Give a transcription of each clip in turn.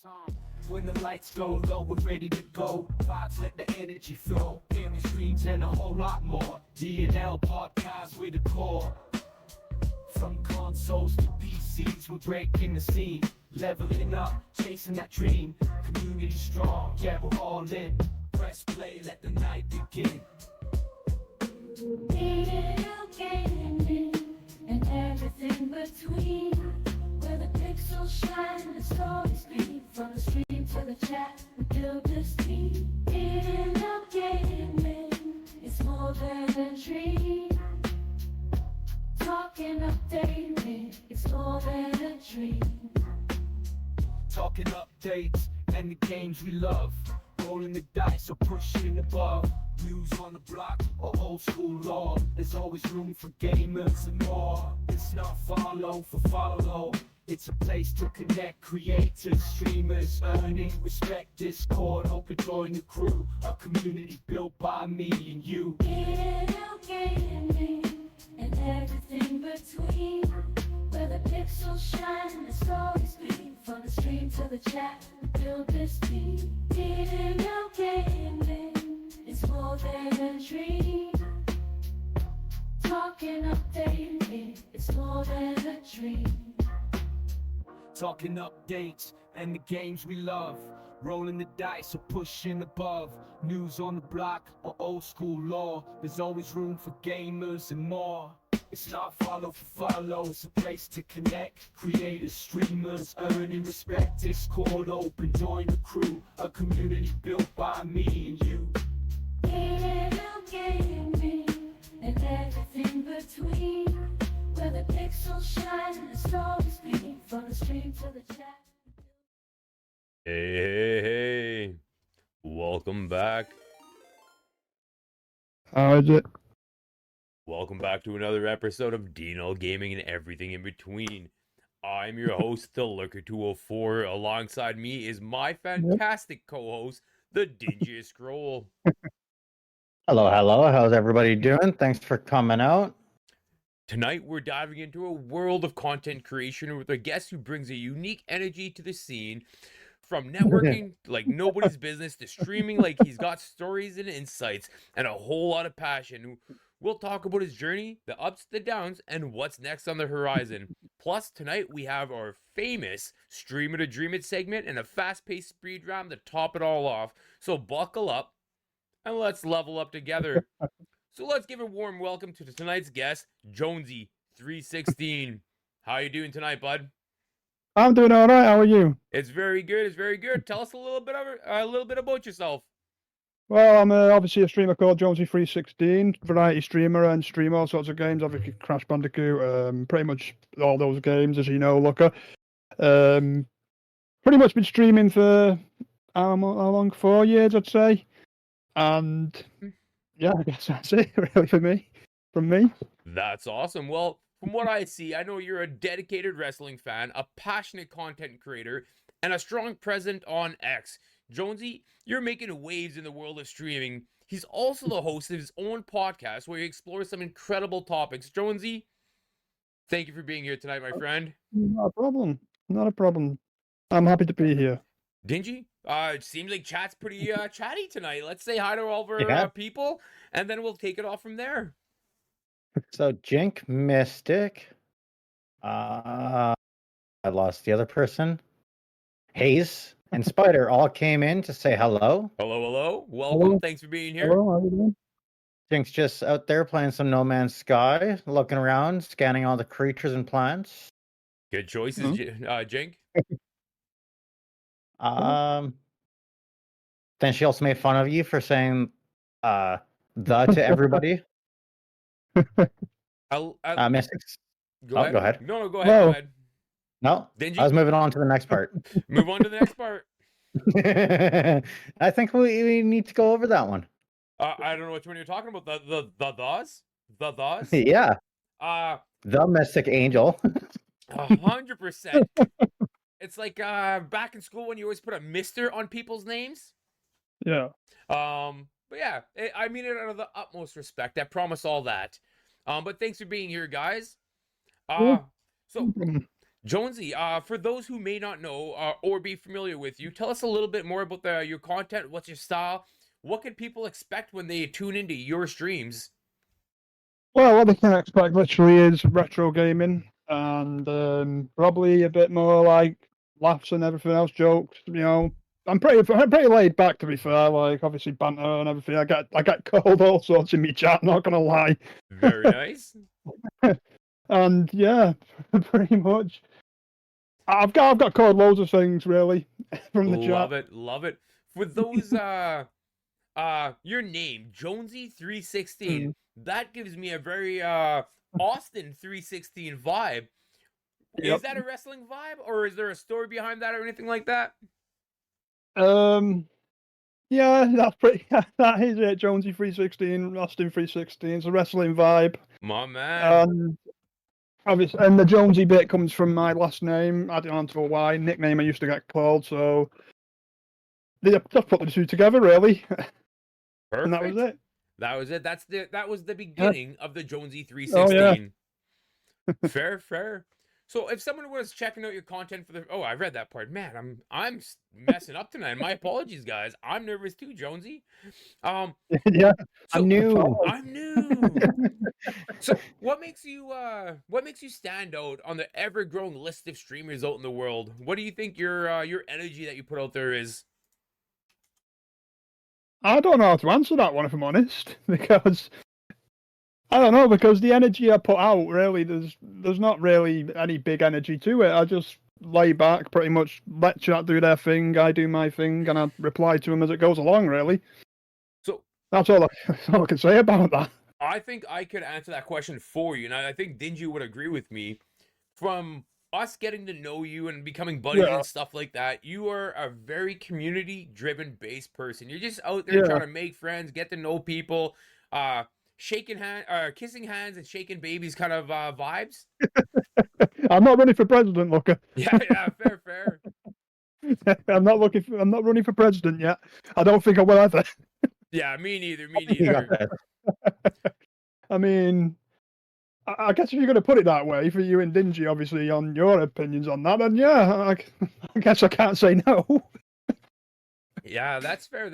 song. When the lights go low, we're ready to go. Vibes, let the energy flow. Gaming streams and a whole lot more. D&L Podcast with the core. From consoles to PCs, we're breaking the scene. Leveling up, chasing that dream. Community strong, yeah, we're all in. Press play, let the night begin. D&L Gaming and everything between. Where the pixels shine and stories speak. From the stream to the chat, we build this team. D&L Gaming, it's more than a dream. Talking updating, it's more than a dream. Talking updates and the games we love. Rolling the dice or pushing above. News on the block or old school law. There's always room for gamers and more. It's not follow for follow. It's a place to connect creators, streamers, earning respect. Discord, open join the crew. A community built by me and you. D&L Gaming and everything between. Where the pixels shine and the stories speak. From the stream to the chat, we build this team. D&L Gaming, it's more than a dream. Talking updating, it's more than a dream. Talking updates and the games we love. Rolling the dice or pushing above. News on the block or old school law. There's always room for gamers and more. It's not follow for follow, it's a place to connect. Creators, streamers, earning respect. Discord open, join the crew. A community built by me and you. D&L Gaming and everything between. Where the pixels shine and the stories speak. From the stream to the chat. Hey. Welcome back. How is it? Welcome back to another episode of D&L Gaming and everything in between. I'm your host, the Lurker204. Alongside me is my fantastic co-host, the Dingy Scroll. Hello. How's everybody doing? Thanks for coming out. Tonight, we're diving into a world of content creation with a guest who brings a unique energy to the scene. From networking like nobody's business to streaming like he's got stories and insights and a whole lot of passion. We'll talk about his journey, the ups, the downs, and what's next on the horizon. Plus, tonight we have our famous Stream It or Dream It segment and a fast-paced speed round to top it all off. So buckle up and let's level up together. So let's give a warm welcome to tonight's guest, Jonesy 316. How you doing tonight, bud? I'm doing all right. How are you? It's very good. It's very good. Tell us a little bit about yourself. Well, I'm obviously a streamer called Jonesy 316, variety streamer, and stream all sorts of games. Obviously, Crash Bandicoot, pretty much all those games, as you know, Looker. Pretty much been streaming for how long? 4 years, I'd say. And yeah, I guess that's it, really, from me. That's awesome. Well, from what I see, I know you're a dedicated wrestling fan, a passionate content creator, and a strong presence on X. Jonesy, you're making waves in the world of streaming. He's also the host of his own podcast where he explores some incredible topics. Jonesy, thank you for being here tonight, my friend. Not a problem. I'm happy to be here. Dingy, it seems like chat's pretty chatty tonight. Let's say hi to all of our people, and then we'll take it off from there. So Jink, Mystic, I lost the other person. Hayes and Spider all came in to say hello. Hello. Welcome. Hello. Thanks for being here. Hello, how are you doing? Jink's just out there playing some No Man's Sky, looking around, scanning all the creatures and plants. Good choices, Jink. Then she also made fun of you for saying the to everybody. Mystics. Go ahead. Go ahead. No, go ahead. Whoa. Go ahead. No, Dingy? I was moving on to the next part. Move on to the next part. I think we need to go over that one. I don't know which one you're talking about. The those? The those? Yeah. The Mystic Angel. 100%. It's like back in school when you always put a Mister on people's names. Yeah. But yeah, I mean it out of the utmost respect. I promise all that. But thanks for being here, guys. So Jonesy, for those who may not know or be familiar with you, tell us a little bit more about your content. What's your style? What can people expect when they tune into your streams? Well, what they can expect literally is retro gaming and probably a bit more like laughs and everything else, jokes. I'm pretty laid back, to be fair. Like, obviously banter and everything. I get called all sorts in my chat. Not gonna lie. Very nice. And yeah, pretty much. I've got called loads of things really from the chat. Love it, love it. For those your name, Jonesy 316. That gives me a very Austin 316 vibe. Yep. Is that a wrestling vibe, or is there a story behind that or anything like that? Yeah, that's pretty. That is it. Jonesy 316, Austin 316. It's a wrestling vibe. My man. And obviously, and the Jonesy bit comes from my last name, adding on to a Y nickname I used to get called. So they just put the two together, really. Perfect. And that was it. That was it. That was the beginning of the Jonesy 316. Fair. So if someone was checking out your content for I read that part. Man, I'm messing up tonight. My apologies, guys. I'm nervous too, Jonesy. Yeah, so I'm new. I'm new. So what makes you stand out on the ever-growing list of streamers out in the world? What do you think your energy that you put out there is? I don't know how to answer that one, if I'm honest, because I don't know, because the energy I put out, really, there's not really any big energy to it. I just lay back, pretty much let chat do their thing, I do my thing, and I reply to them as it goes along, really. So that's all I can say about that. I think I could answer that question for you, and I think Dingy would agree with me. From us getting to know you and becoming buddies and stuff like that, you are a very community-driven based person. You're just out there trying to make friends, get to know people, shaking hands, kissing hands and shaking babies kind of vibes. I'm not running for president, Looker. Yeah, fair. I'm not running for president yet. I don't think I will ever. Yeah, me neither. I mean, I guess if you're going to put it that way, for you and Dingy, obviously, on your opinions on that, then yeah, I guess I can't say no. Yeah, that's fair.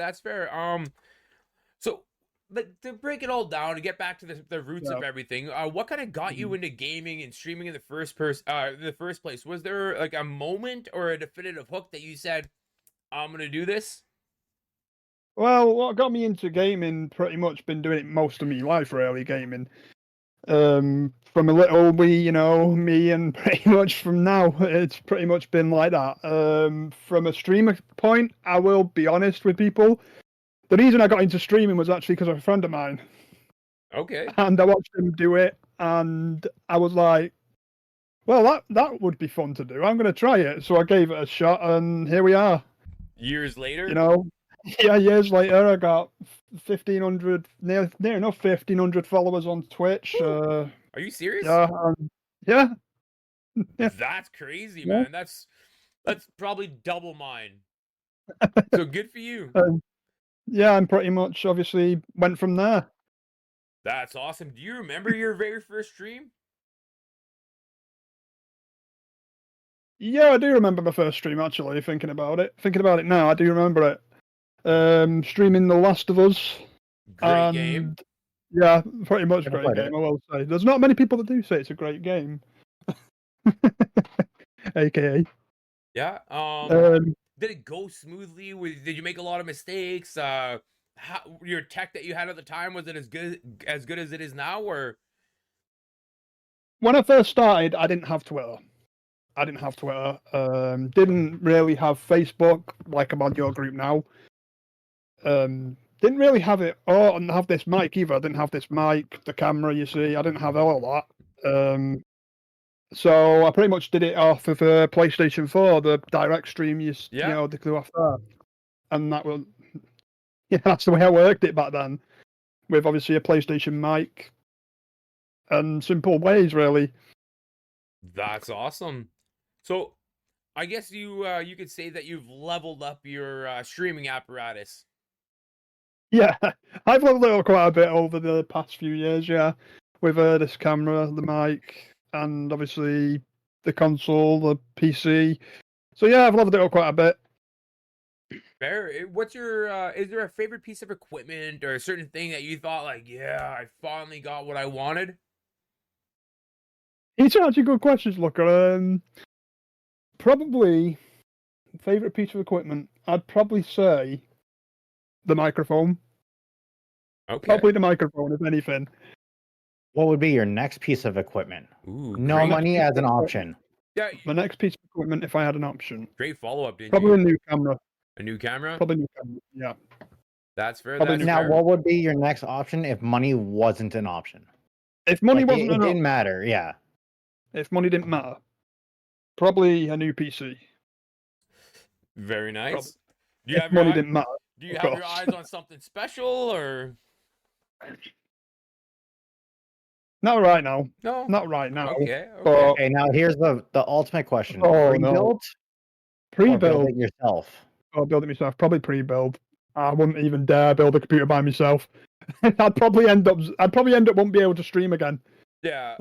So to break it all down, to get back to the roots of everything, what kind of got you into gaming and streaming in the first place? Was there like a moment or a definitive hook that you said, I'm going to do this? Well, what got me into gaming, pretty much been doing it most of my life, really, gaming. From a little wee, me, and pretty much from now, it's pretty much been like that. From a streamer point, I will be honest with people. The reason I got into streaming was actually because of a friend of mine. Okay. And I watched him do it, and I was like, well, that would be fun to do. I'm going to try it. So I gave it a shot, and here we are. Years later? Yeah, years later, I got 1,500, near enough 1,500 followers on Twitch. Are you serious? Yeah. That's crazy, man. That's probably double mine. So good for you. Yeah, and pretty much obviously went from there. That's awesome. Do you remember your very first stream? Yeah, I do remember my first stream, actually, thinking about it now, I do remember it. Streaming The Last of Us. Great game. Yeah, pretty much great game, I will say. There's not many people that do say it's a great game. AKA. Yeah. Did it go smoothly? Did you make a lot of mistakes? Your tech that you had at the time, was it as good as it is now, or? When I first started, I didn't have Twitter. Didn't really have Facebook, like I'm on your group now. Didn't really have it. Oh, I didn't have this mic either. I didn't have this mic, the camera, you see. I didn't have all that. So I pretty much did it off of a PlayStation 4, the direct stream they do off there. And that was, that's the way I worked it back then. With obviously a PlayStation mic and simple ways, really. That's awesome. So I guess you could say that you've leveled up your streaming apparatus. Yeah, I've leveled it up quite a bit over the past few years, yeah. With this camera, the mic, and obviously the console, the PC. So yeah, I've leveled it up quite a bit. What's your is there a favorite piece of equipment or a certain thing that you thought like, yeah, I finally got what I wanted? These are actually good questions, Looker. Probably favorite piece of equipment. I'd probably say the microphone. Okay. Probably the microphone, if anything. What would be your next piece of equipment? Ooh, No great. money as an option. Yeah, My next piece of equipment, if I had an option, great follow up, didn't probably a you? new camera. A new camera? Probably a new camera. Yeah. That's fair. Probably That's Now, fair. what would be your next option if money wasn't an option? If money Like, wasn't it an didn't option, matter. Yeah. if money didn't matter, probably a new PC. Very nice. Probably. Do you If have your money didn't matter. do you of have your course. eyes on something special or Not right now. no? Not right now. Okay, okay. But Okay, now here's the ultimate question. Oh, Pre-build no. or build pre-build, it yourself? I'll build it myself. Probably pre-build. I wouldn't even dare build a computer by myself. I'd probably end up won't be able to stream again. Yeah.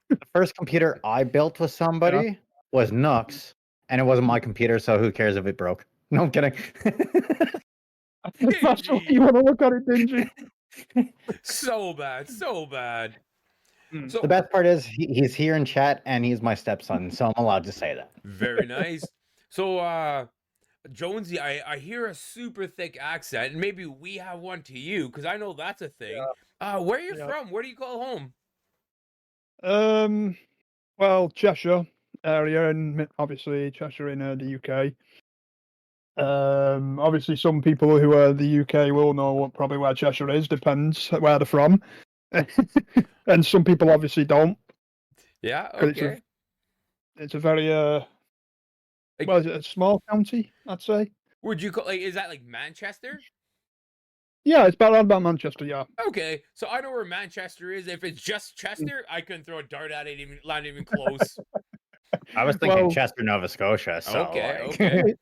The first computer I built with somebody was Nux, and it wasn't my computer, so who cares if it broke? No, I'm kidding. That's the way you want to look at it, didn't you? So bad, so bad. Mm. So The best part is he's here in chat, and he's my stepson, so I'm allowed to say that. very nice. So Jonesy, I hear a super thick accent, and maybe we have one to you, because I know that's a thing. Where are you Yeah. from? Where do you call home? Well, Cheshire area, and obviously Cheshire in the UK. Obviously, some people who are the UK will know probably where Cheshire is. Depends where they're from, and some people obviously don't. Yeah, 'Cause okay. It's a very Like- well, is it a small county? I'd say. Would you call like is that like Manchester? Yeah, it's around about Manchester. Yeah. Okay, so I know where Manchester is. If it's just Chester, I couldn't throw a dart at it, even land even close. I was thinking Well- Chester, Nova Scotia. So Okay, like- okay.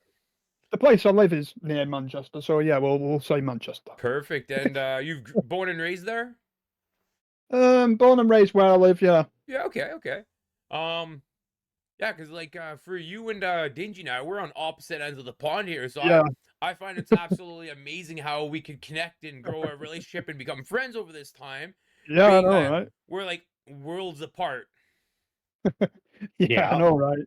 The place I live is near Manchester, so yeah, we'll say Manchester. Perfect. And you've born and raised there? Born and raised where I live. Yeah. Yeah, okay, okay. Yeah, because like for you and Dingy now, we're on opposite ends of the pond here. So Yeah. I find it's absolutely amazing how we can connect and grow a relationship and become friends over this time. Yeah, I being know, that right? We're like worlds apart. Yeah, Yeah. I know, right?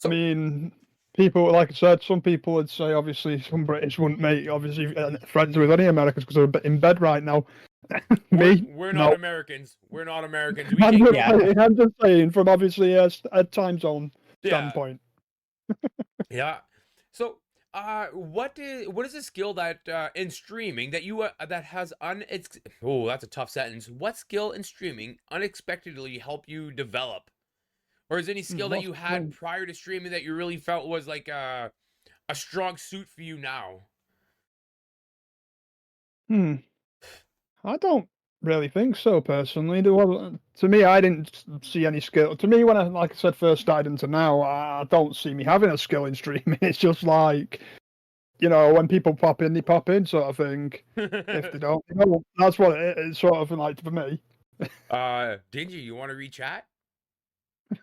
So- I mean, people, like I said, some people would say, obviously, some British wouldn't make, obviously, friends with any Americans because they're in bed right now. Me? We're No. not Americans. We're not Americans. We I'm can't just, get Yeah. I'm just saying, from obviously a time zone yeah. standpoint. Yeah. So, what is a skill that in streaming that you that has oh, that's a tough sentence. What skill in streaming unexpectedly helped you develop, or is any skill that what you had skill? prior to streaming that you really felt was like a strong suit for you now? I don't really think so, personally. There wasn't, to me, I didn't see any skill. To me, when I, like I said, first started into now, I don't see me having a skill in streaming. It's just like, when people pop in, they pop in, sort of thing. If they don't, that's what it's sort of like for me. Dingy, you want to re-chat?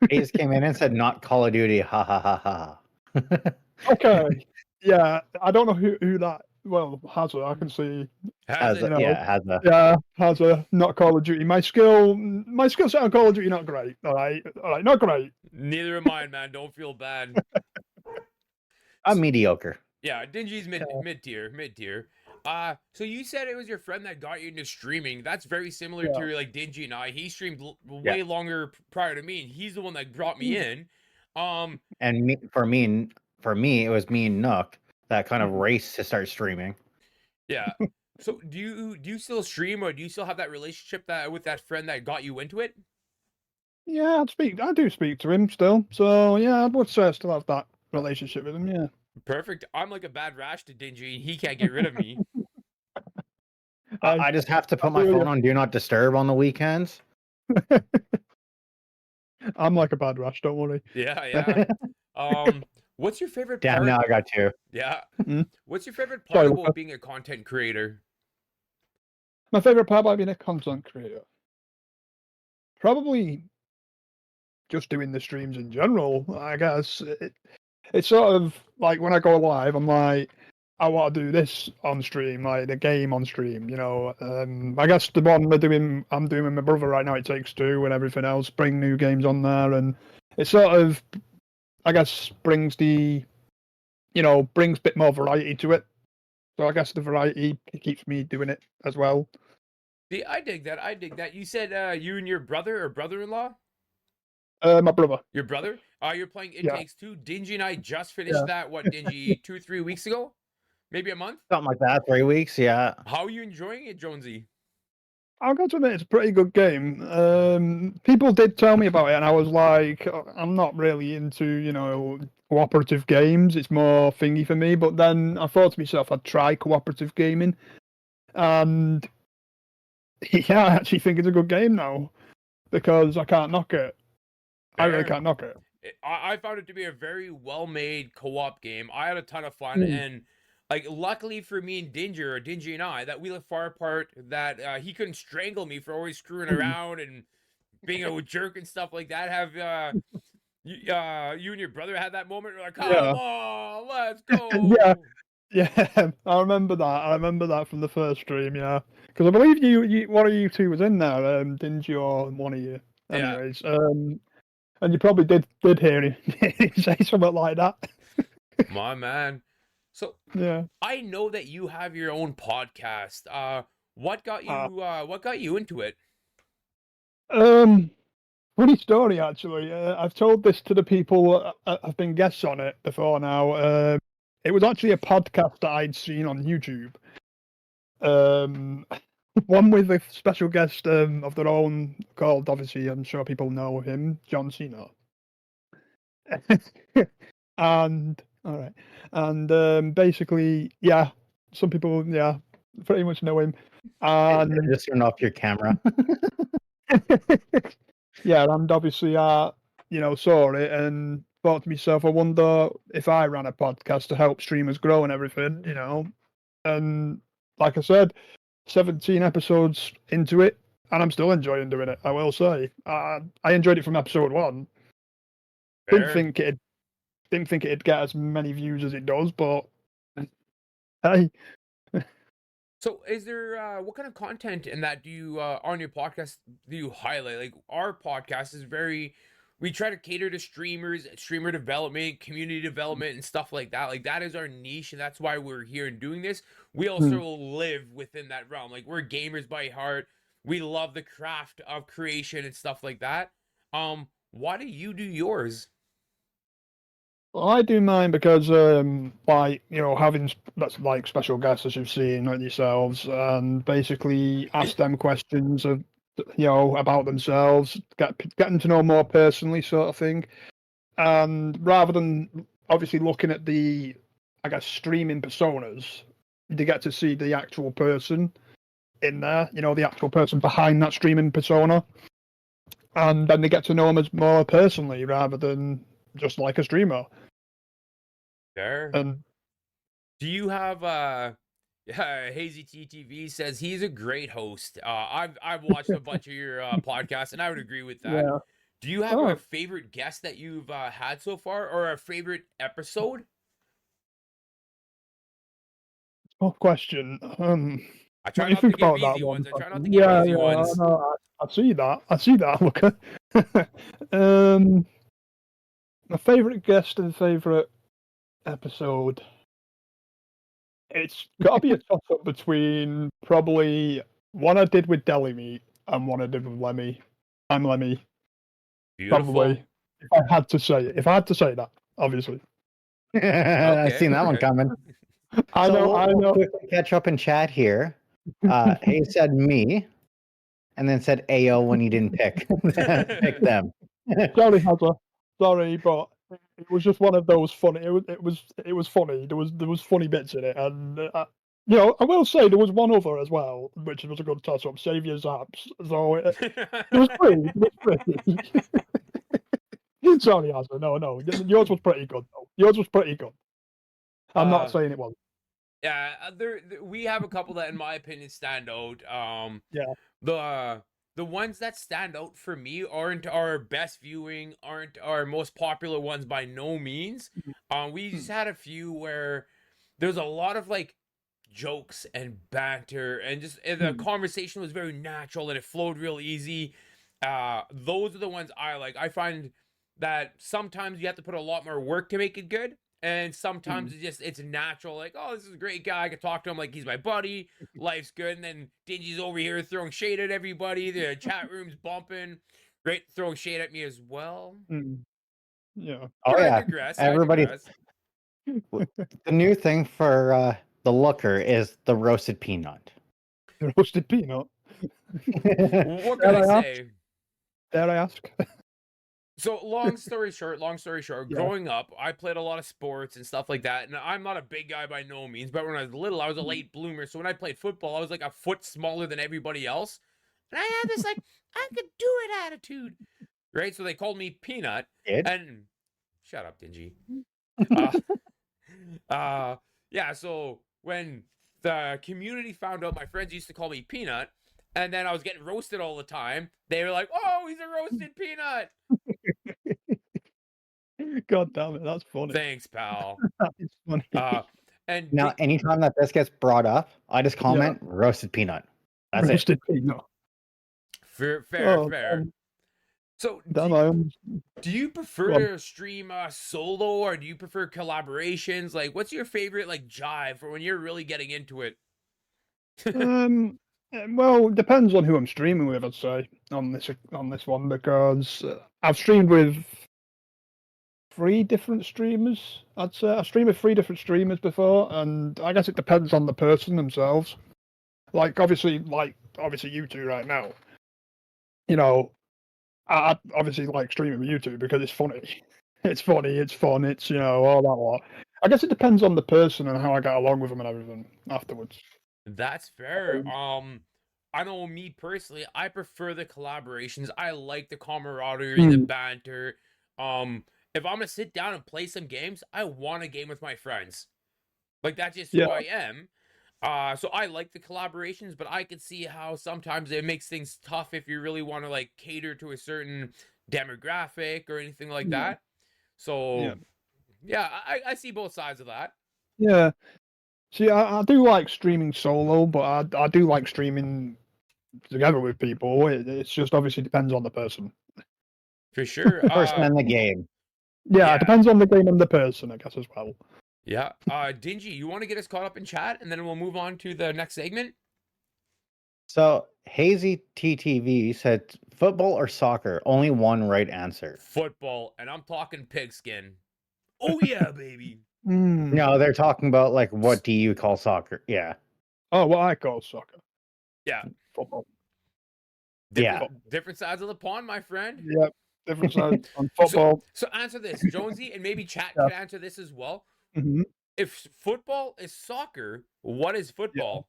He just came in and said, "Not Call of Duty." Ha ha ha ha. Okay. Yeah, I don't know who that. Well, Hazard, I can see. Has Has it? a, yeah, has a. Yeah, Hazard, not Call of Duty. My skill set on Call of Duty not great. All right, not great. Neither of mine, man. Don't feel bad. I'm mediocre. Yeah, Dingy's mid tier. So you said it was your friend that got you into streaming. That's very similar Yeah. to like Dingy and I. He streamed Yeah. way longer prior to me, and he's the one that brought me in. And for me, it was me and Nook that kind of Mhm. raced to start streaming. Yeah. So do you still stream, or do you still have that relationship with that friend that got you into it? Yeah, I do speak to him still. So yeah, I would say I still have that relationship with him. Yeah. Perfect. I'm like a bad rash to Dingy, and he can't get rid of me. I just have to put my feel phone you. on Do Not Disturb on the weekends. I'm like a bad rash. Don't worry. Yeah, yeah. What's your favorite Damn, part? now I got two. Yeah. Mhm. What's your favorite Sorry, part Luca. about being a content creator? My favorite part about being a content creator, probably just doing the streams in general. I guess it's sort of like when I go live, I'm like, I want to do this on stream, like the game on stream. I guess the one I'm doing with my brother right now, It Takes Two, and everything else, bring new games on there, and it sort of, I guess, brings brings a bit more variety to it. So I guess the variety keeps me doing it as well. See, I dig that. I dig that. You said you and your brother or brother-in-law? My brother. Your brother? You're playing It Yeah. Takes Two. Dingy and I just finished that, Dingy, 2-3 weeks ago? Maybe a month? Something like that, 3 weeks, yeah. How are you enjoying it, Jonesy? I've got to admit, it's a pretty good game. People did tell me about it, and I was like, I'm not really into, cooperative games. It's more thingy for me. But then I thought to myself, I'd try cooperative gaming. And yeah, I actually think it's a good game now because I can't knock it. I really can't knock it. I found it to be a very well-made co-op game. I had a ton of fun, and luckily for me and Dingy and I, that we live far apart, that he couldn't strangle me for always screwing around and being a jerk and stuff like that. Have you and your brother had that moment? You're like, come on, let's go. Yeah, I remember that. I remember that from the first stream. Yeah, because I believe you, one of you two was in there, Dingy or one of you. Anyways, and you probably did hear him say something like that. My man. So yeah, I know that you have your own podcast. What got you into it? Funny story actually. I've told this to the people I've been guests on it before now. It was actually a podcast that I'd seen on YouTube. One with a special guest of their own called, obviously, I'm sure people know him, Jonesy. And all right, and basically, yeah, some people, pretty much know him. And Just turn off your camera. yeah, and obviously, saw it and thought to myself, I wonder if I ran a podcast to help streamers grow and everything, And like I said, 17 episodes into it, and I'm still enjoying doing it. I will say, I enjoyed it from episode 1. Fair. Didn't think it'd get as many views as it does, but hey. So, is there what kind of content in that do you on your podcast do you highlight? Like our podcast is we try to cater to streamers, streamer development, community development, and stuff like that. Like that is our niche, and that's why we're here and doing this. We also live within that realm. Like we're gamers by heart. We love the craft of creation and stuff like that. Why do you do yours? Well, I do mine because, having that's like special guests as you've seen like yourselves, and basically ask them questions of, about themselves, getting to know more personally, sort of thing. And rather than obviously looking at the, I guess, streaming personas, they get to see the actual person in there, the actual person behind that streaming persona, and then they get to know them as more personally rather than just like a streamer. There. And do you have Hazy TTV says he's a great host. I've watched a bunch of your podcasts, and I would agree with that. yeah. Do you have a favorite guest that you've had so far, or a favorite episode? Tough question. I try let me not to think give about that easy one. ones. I try not to give easy ones. No, I see that. Look, my favorite guest and favorite episode. It's got to be a toss up between probably one I did with Deli Meat and one I did with Lemmy. I'm Lemmy. Beautiful. Probably. If I had to say that, obviously. I've seen that one coming. I know. We'll quickly catch up in chat here. He said me, and then said Ayo when he didn't pick them. Sorry, Hazza. Sorry, but it was just one of those funny. It was funny. There was funny bits in it, and I will say there was one other as well, which was a good toss up. Saviour's apps. So it was free. Sorry, Hazza. No. Yours was pretty good though. Yours was pretty good. I'm not saying it wasn't. Yeah, we have a couple that, in my opinion, stand out. Yeah. The the ones that stand out for me aren't our best viewing, aren't our most popular ones by no means. We just had a few where there's a lot of like jokes and banter, and just the conversation was very natural and it flowed real easy. Those are the ones I like. I find that sometimes you have to put a lot more work to make it good, and sometimes it's natural, like, oh, this is a great guy, I can talk to him like he's my buddy, life's good. And then Dingy's over here throwing shade at everybody, the chat room's bumping, great, throwing shade at me as well. Yeah. Oh I yeah, digress, everybody. I The new thing for the looker is the roasted peanut. Roasted peanut. what can I say? Dare I ask? So long story short, Yeah. growing up, I played a lot of sports and stuff like that. And I'm not a big guy by no means, but when I was little, I was a late bloomer. So when I played football, I was like a foot smaller than everybody else. And I had this like, I could do it attitude. Right? So they called me Peanut. And shut up, Dingy. Yeah, so when the community found out, my friends used to call me Peanut, and then I was getting roasted all the time. They were like, "Oh, he's a roasted peanut." God damn it, that's funny. Thanks, pal. It's funny. And Now, anytime that this gets brought up, I just comment roasted peanut. That's roasted peanut. Fair. So, do you prefer to stream solo, or do you prefer collaborations? Like, what's your favorite like jive for when you're really getting into it? Well, it depends on who I'm streaming with, I'd say, on this one, because I've streamed with 3 different streamers. I'd say I've streamed with 3 different streamers before, and I guess it depends on the person themselves. Like obviously you two right now. You know, I obviously like streaming with you two because it's funny. It's funny, it's fun, it's, you know, all that lot. I guess it depends on the person and how I get along with them and everything afterwards. That's fair. I know me personally, I prefer the collaborations. I like the camaraderie, the banter. If I'm gonna sit down and play some games, I want a game with my friends. Like that's just who I am. So I like the collaborations, but I can see how sometimes it makes things tough if you really want to like cater to a certain demographic or anything like that. So yeah, I see both sides of that. Yeah. See, I do like streaming solo, but I do like streaming together with people. It's just obviously depends on the person. For sure. person in the game. Yeah, it depends on the game and the person, I guess, as well. Yeah. Dingy, you want to get us caught up in chat, and then we'll move on to the next segment? So, Hazy TTV said, football or soccer? Only one right answer. Football, and I'm talking pigskin. Oh, yeah, baby. No, they're talking about, like, what do you call soccer? Yeah. Oh, what I call soccer. Yeah. Football. Different sides of the pond, my friend. Yeah, different sides on football. So answer this, Jonesy, and maybe chat can answer this as well. If football is soccer, what is football?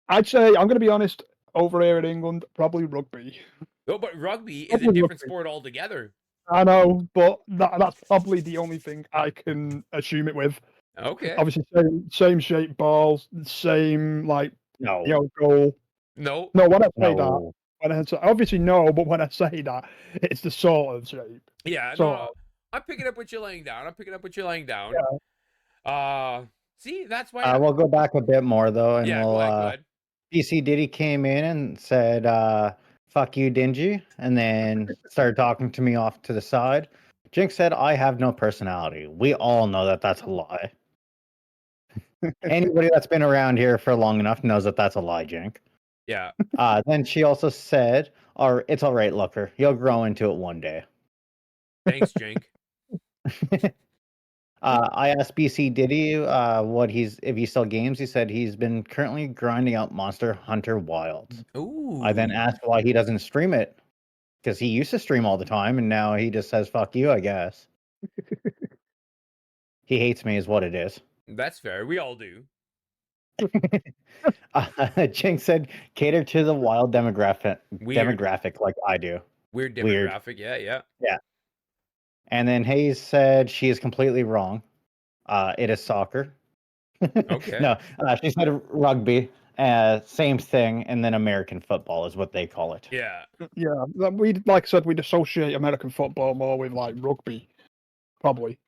I'd say, I'm going to be honest, over here in England, probably rugby. No, but rugby is a different sport altogether. I know, but that's probably the only thing I can assume it with. Okay. Obviously, same shape balls, same, like, goal. No. No, when I say that, obviously no, but when I say that, it's the sort of shape. Yeah, so, no, I'm picking up what you're laying down. See, that's why. We'll go back a bit more, though, and go ahead. PC Diddy came in and said, fuck you, Dingy, and then started talking to me off to the side. Jinx said, I have no personality. We all know that that's a lie. Anybody that's been around here for long enough knows that that's a lie, Jink. Yeah. Then she also said, it's all right, Looker. You'll grow into it one day. Thanks, Jink. I asked BC Diddy if he still games. He said he's been currently grinding out Monster Hunter Wilds. Ooh. I then asked why he doesn't stream it, because he used to stream all the time, and now he just says "fuck you," I guess. He hates me, is what it is. That's fair. We all do. Jinx said, "Cater to the wild demographic like I do." Weird demographic. Yeah. And then Hayes said she is completely wrong. It is soccer. Okay. No, she said rugby. Same thing, and then American football is what they call it. Yeah. Yeah, we like I said, we'd associate American football more with like rugby, probably.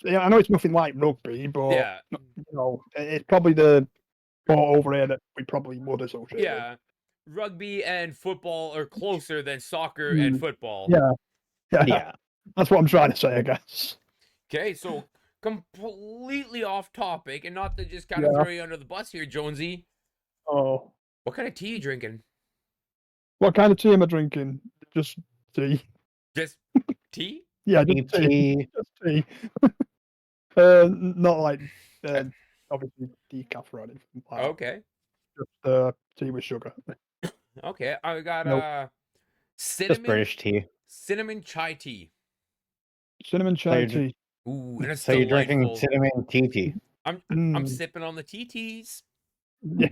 Yeah, I know it's nothing like rugby, but Yeah. you know, it's probably the sport over here that we probably would associate Yeah. Rugby and football are closer than soccer with. and football. Yeah, yeah, Yeah. that's what I'm trying to say, I guess. Okay, so completely off topic, and not to just kind of Yeah. throw you under the bus here, Jonesy. Oh, What kind of tea you drinking? what kind of tea am I drinking? Just tea. Just tea? Yeah, Deep just tea. tea. Just tea. Not like obviously decaf or anything. Like that. Okay. Just tea with sugar. Okay. I got Nope. Just British tea. cinnamon chai tea. Cinnamon chai you're tea. Ooh, and it's So you're drinking delightful. cinnamon tea. I'm Mm. sipping on the TTs. Yeah.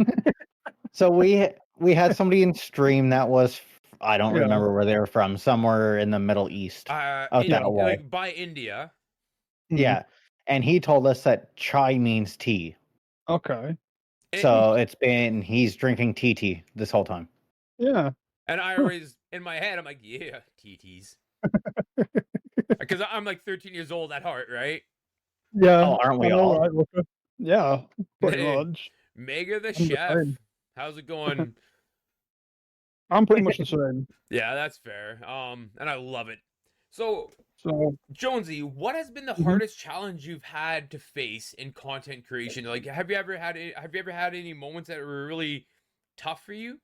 So we had somebody in stream that was, I don't Yeah. remember where they were from, somewhere in the Middle East. Out In- that way. like by India. Yeah. And he told us that chai means tea. Okay. So he's drinking tea this whole time. Yeah. And I always, in my head, I'm like, yeah, TTs. Because I'm like 13 years old at heart, right? Yeah. Oh, aren't we I know, all? right, Luca? Yeah, pretty Hey. much. Mega the I'm the chef. same. How's it going? I'm pretty much the same. Yeah, that's fair. And I love it. So, So Jonesy, what has been the Mhm. hardest challenge you've had to face in content creation? Like, have you ever had any moments that were really tough for you?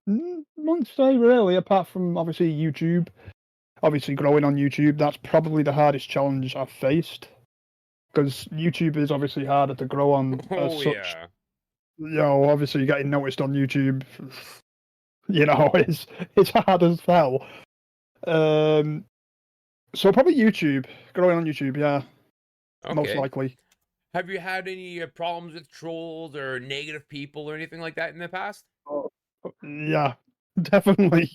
wouldn't say really, apart from obviously YouTube. Obviously, growing on YouTube, that's probably the hardest challenge I've faced. Because YouTube is obviously harder to grow on as Oh such. yeah. You know, obviously getting noticed on YouTube, you know, it's hard as hell. So probably YouTube, growing on YouTube, yeah, most Okay. likely. Have you had any problems with trolls or negative people or anything like that in the past? Oh, yeah, definitely,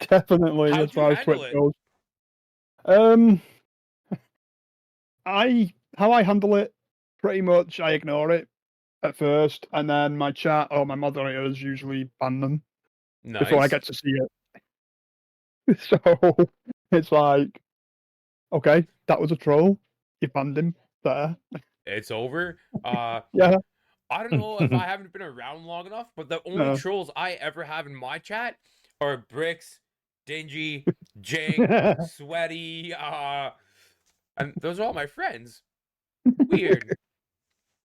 definitely. How'd As you far as handle Twitch it? goes, how I handle it, pretty much I ignore it at first, and then my chat or my moderators usually ban them before I Nice. get to see it. So it's like, okay, that was a troll. You banned him there. It's over. Yeah. I don't know if I haven't been around long enough, but the only No. trolls I ever have in my chat are Bricks, Dingy, Jank, Sweaty, and those are all my friends. Weird.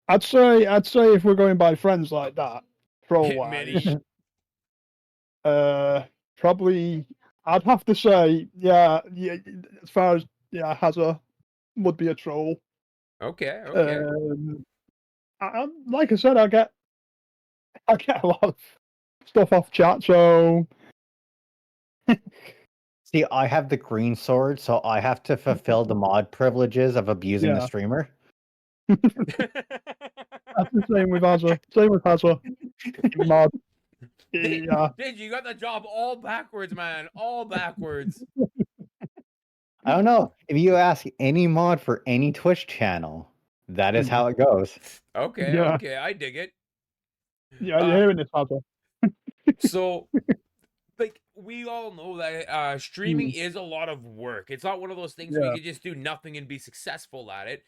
I'd say if we're going by friends like that, troll wise, Mini. probably I'd have to say, yeah, as far as Hazard would be a troll. Okay, okay. Like I said, I get a lot of stuff off chat, so See, I have the green sword, so I have to fulfill the mod privileges of abusing the Yeah. streamer. that's the same with Hazard. Same with Hazard. Mod. Yeah. Dingy, you got the job all backwards, man. All backwards. I don't know. If you ask any mod for any Twitch channel, that is how it goes. Okay, Yeah. okay, I dig it. Yeah, you're hearing this, Hazard. So, like, we all know that streaming is a lot of work. It's not one of those things where you Yeah. can just do nothing and be successful at it.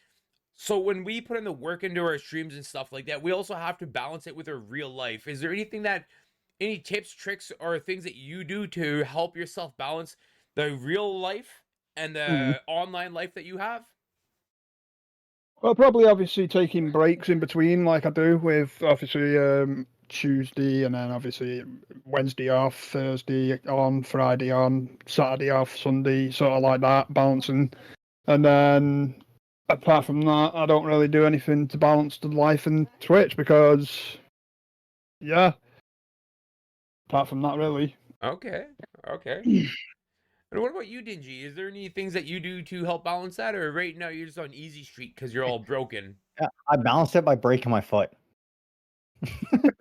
So when we put in the work into our streams and stuff like that, we also have to balance it with our real life. Is there any tips, tricks, or things that you do to help yourself balance the real life and the online life that you have? Well, probably obviously taking breaks in between, like I do with obviously Tuesday and then obviously Wednesday off, Thursday on, Friday on, Saturday off, Sunday, sort of like that, balancing. And then apart from that, I don't really do anything to balance the life and Twitch because, yeah, apart from that, really. Okay, okay. And what about you, Dingy? Is there any things that you do to help balance that, or right now you're just on easy street because you're all broken? Yeah, I balanced it by breaking my foot.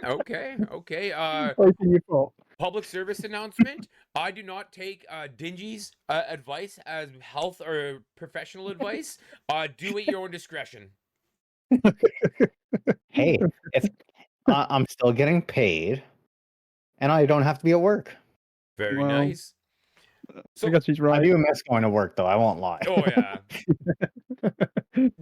Okay, okay. Breaking your foot. Public service announcement. I do not take Dingy's advice as health or professional advice. Do at your own discretion. Hey, it's I'm still getting paid, and I don't have to be at work. Very Well, nice. I So, guess he's I right. do miss going to work, though. I won't lie. oh yeah,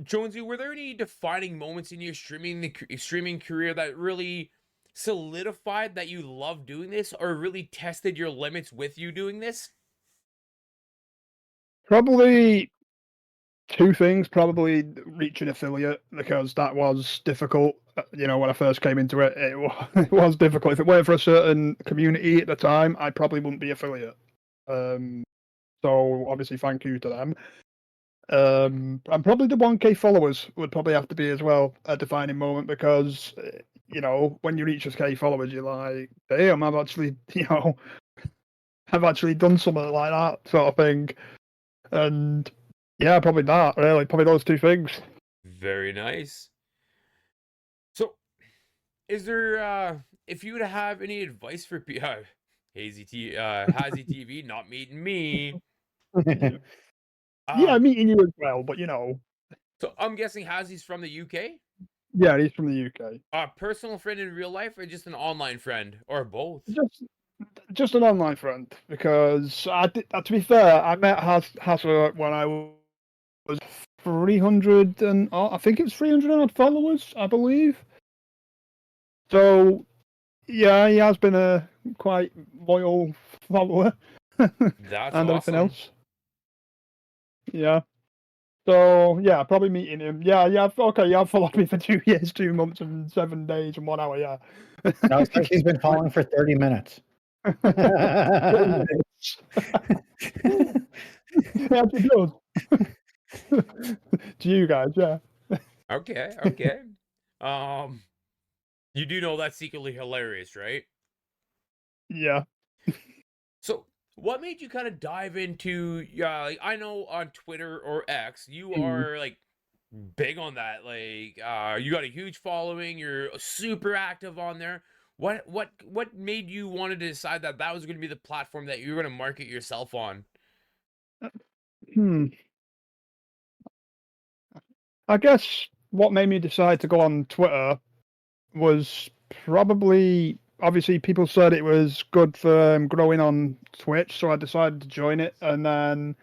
Jonesy, were there any defining moments in your streaming career that really solidified that you love doing this, or really tested your limits with you doing this? Probably two things. Probably reaching affiliate, because that was difficult. When I first came into it, it was difficult. If it weren't for a certain community at the time, I probably wouldn't be affiliate. So obviously, thank you to them. And probably the 1K followers would probably have to be as well a defining moment, because when you reach 1K followers, you're like, damn, I've actually I've actually done something like that sort of thing. And yeah, probably that, really, probably those two things. Very nice. So, is there if you would have any advice for Hazy Hazy TV, not meeting me? Yeah, Um, meeting you as well, but so I'm guessing Hazy's from the UK? yeah, he's from the UK. A personal friend in real life, or just an online friend, or both? Just an online friend, because to be fair, I met Hazard when I was 300 and I think it was 300 odd followers, I believe. So yeah, he has been a quite loyal follower That's and everything awesome. else. Yeah. So yeah, probably meeting him. Yeah. Okay, yeah, I've followed me for 2 years, 2 months, and 7 days, and 1 hour. Yeah. No, it's like he's been following for 30 minutes. 30 minutes. Yeah, it does. To you guys, yeah. Okay, okay. Um, you do know that's secretly hilarious, right? Yeah. So, what made you kind of dive into? Like, I know on Twitter or X, you Mm. are like big on that. Like, you got a huge following. You're super active on there. What made you want to decide that that was going to be the platform that you're going to market yourself on? Hmm. I guess what made me decide to go on Twitter was probably, obviously, people said it was good for growing on Twitch, so I decided to join it. And then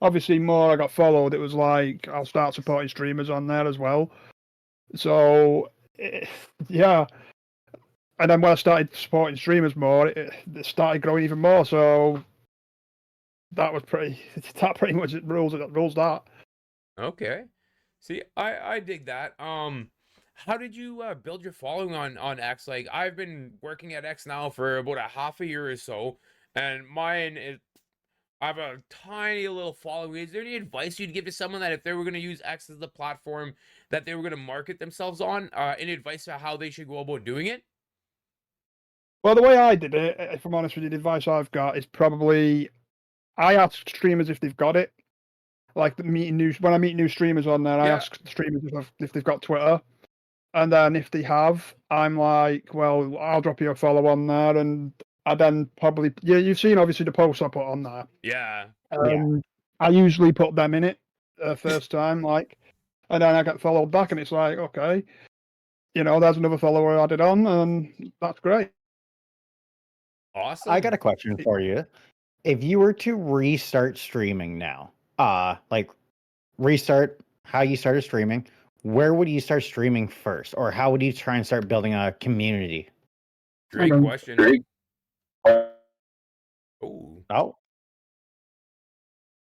obviously, more I got followed, it was like I'll start supporting streamers on there as well. So yeah. And then when I started supporting streamers more, it started growing even more. So that was that pretty much rules that. Okay. See, I dig that. How did you build your following on X? Like, I've been working at X now for about a half a year or so, and mine is I have a tiny little following. Is there any advice you'd give to someone that if they were going to use X as the platform that they were going to market themselves on? Any advice on how they should go about doing it? Well, the way I did it, if I'm honest with you, the advice I've got is probably I ask streamers if they've got it. Like when I meet new streamers on there, I Yeah. ask streamers if they've got Twitter, and then if they have, I'm like, well, I'll drop you a follow on there, and I then probably you've seen obviously the posts I put on there. Yeah. And I usually put them in it first time, and then I get followed back, and it's like, okay, there's another follower added on, and that's great. Awesome. I got a question for you. If you were to restart streaming now, like restart how you started streaming, where would you start streaming first? Or how would you try and start building a community? Great Um, question. Oh. Oh,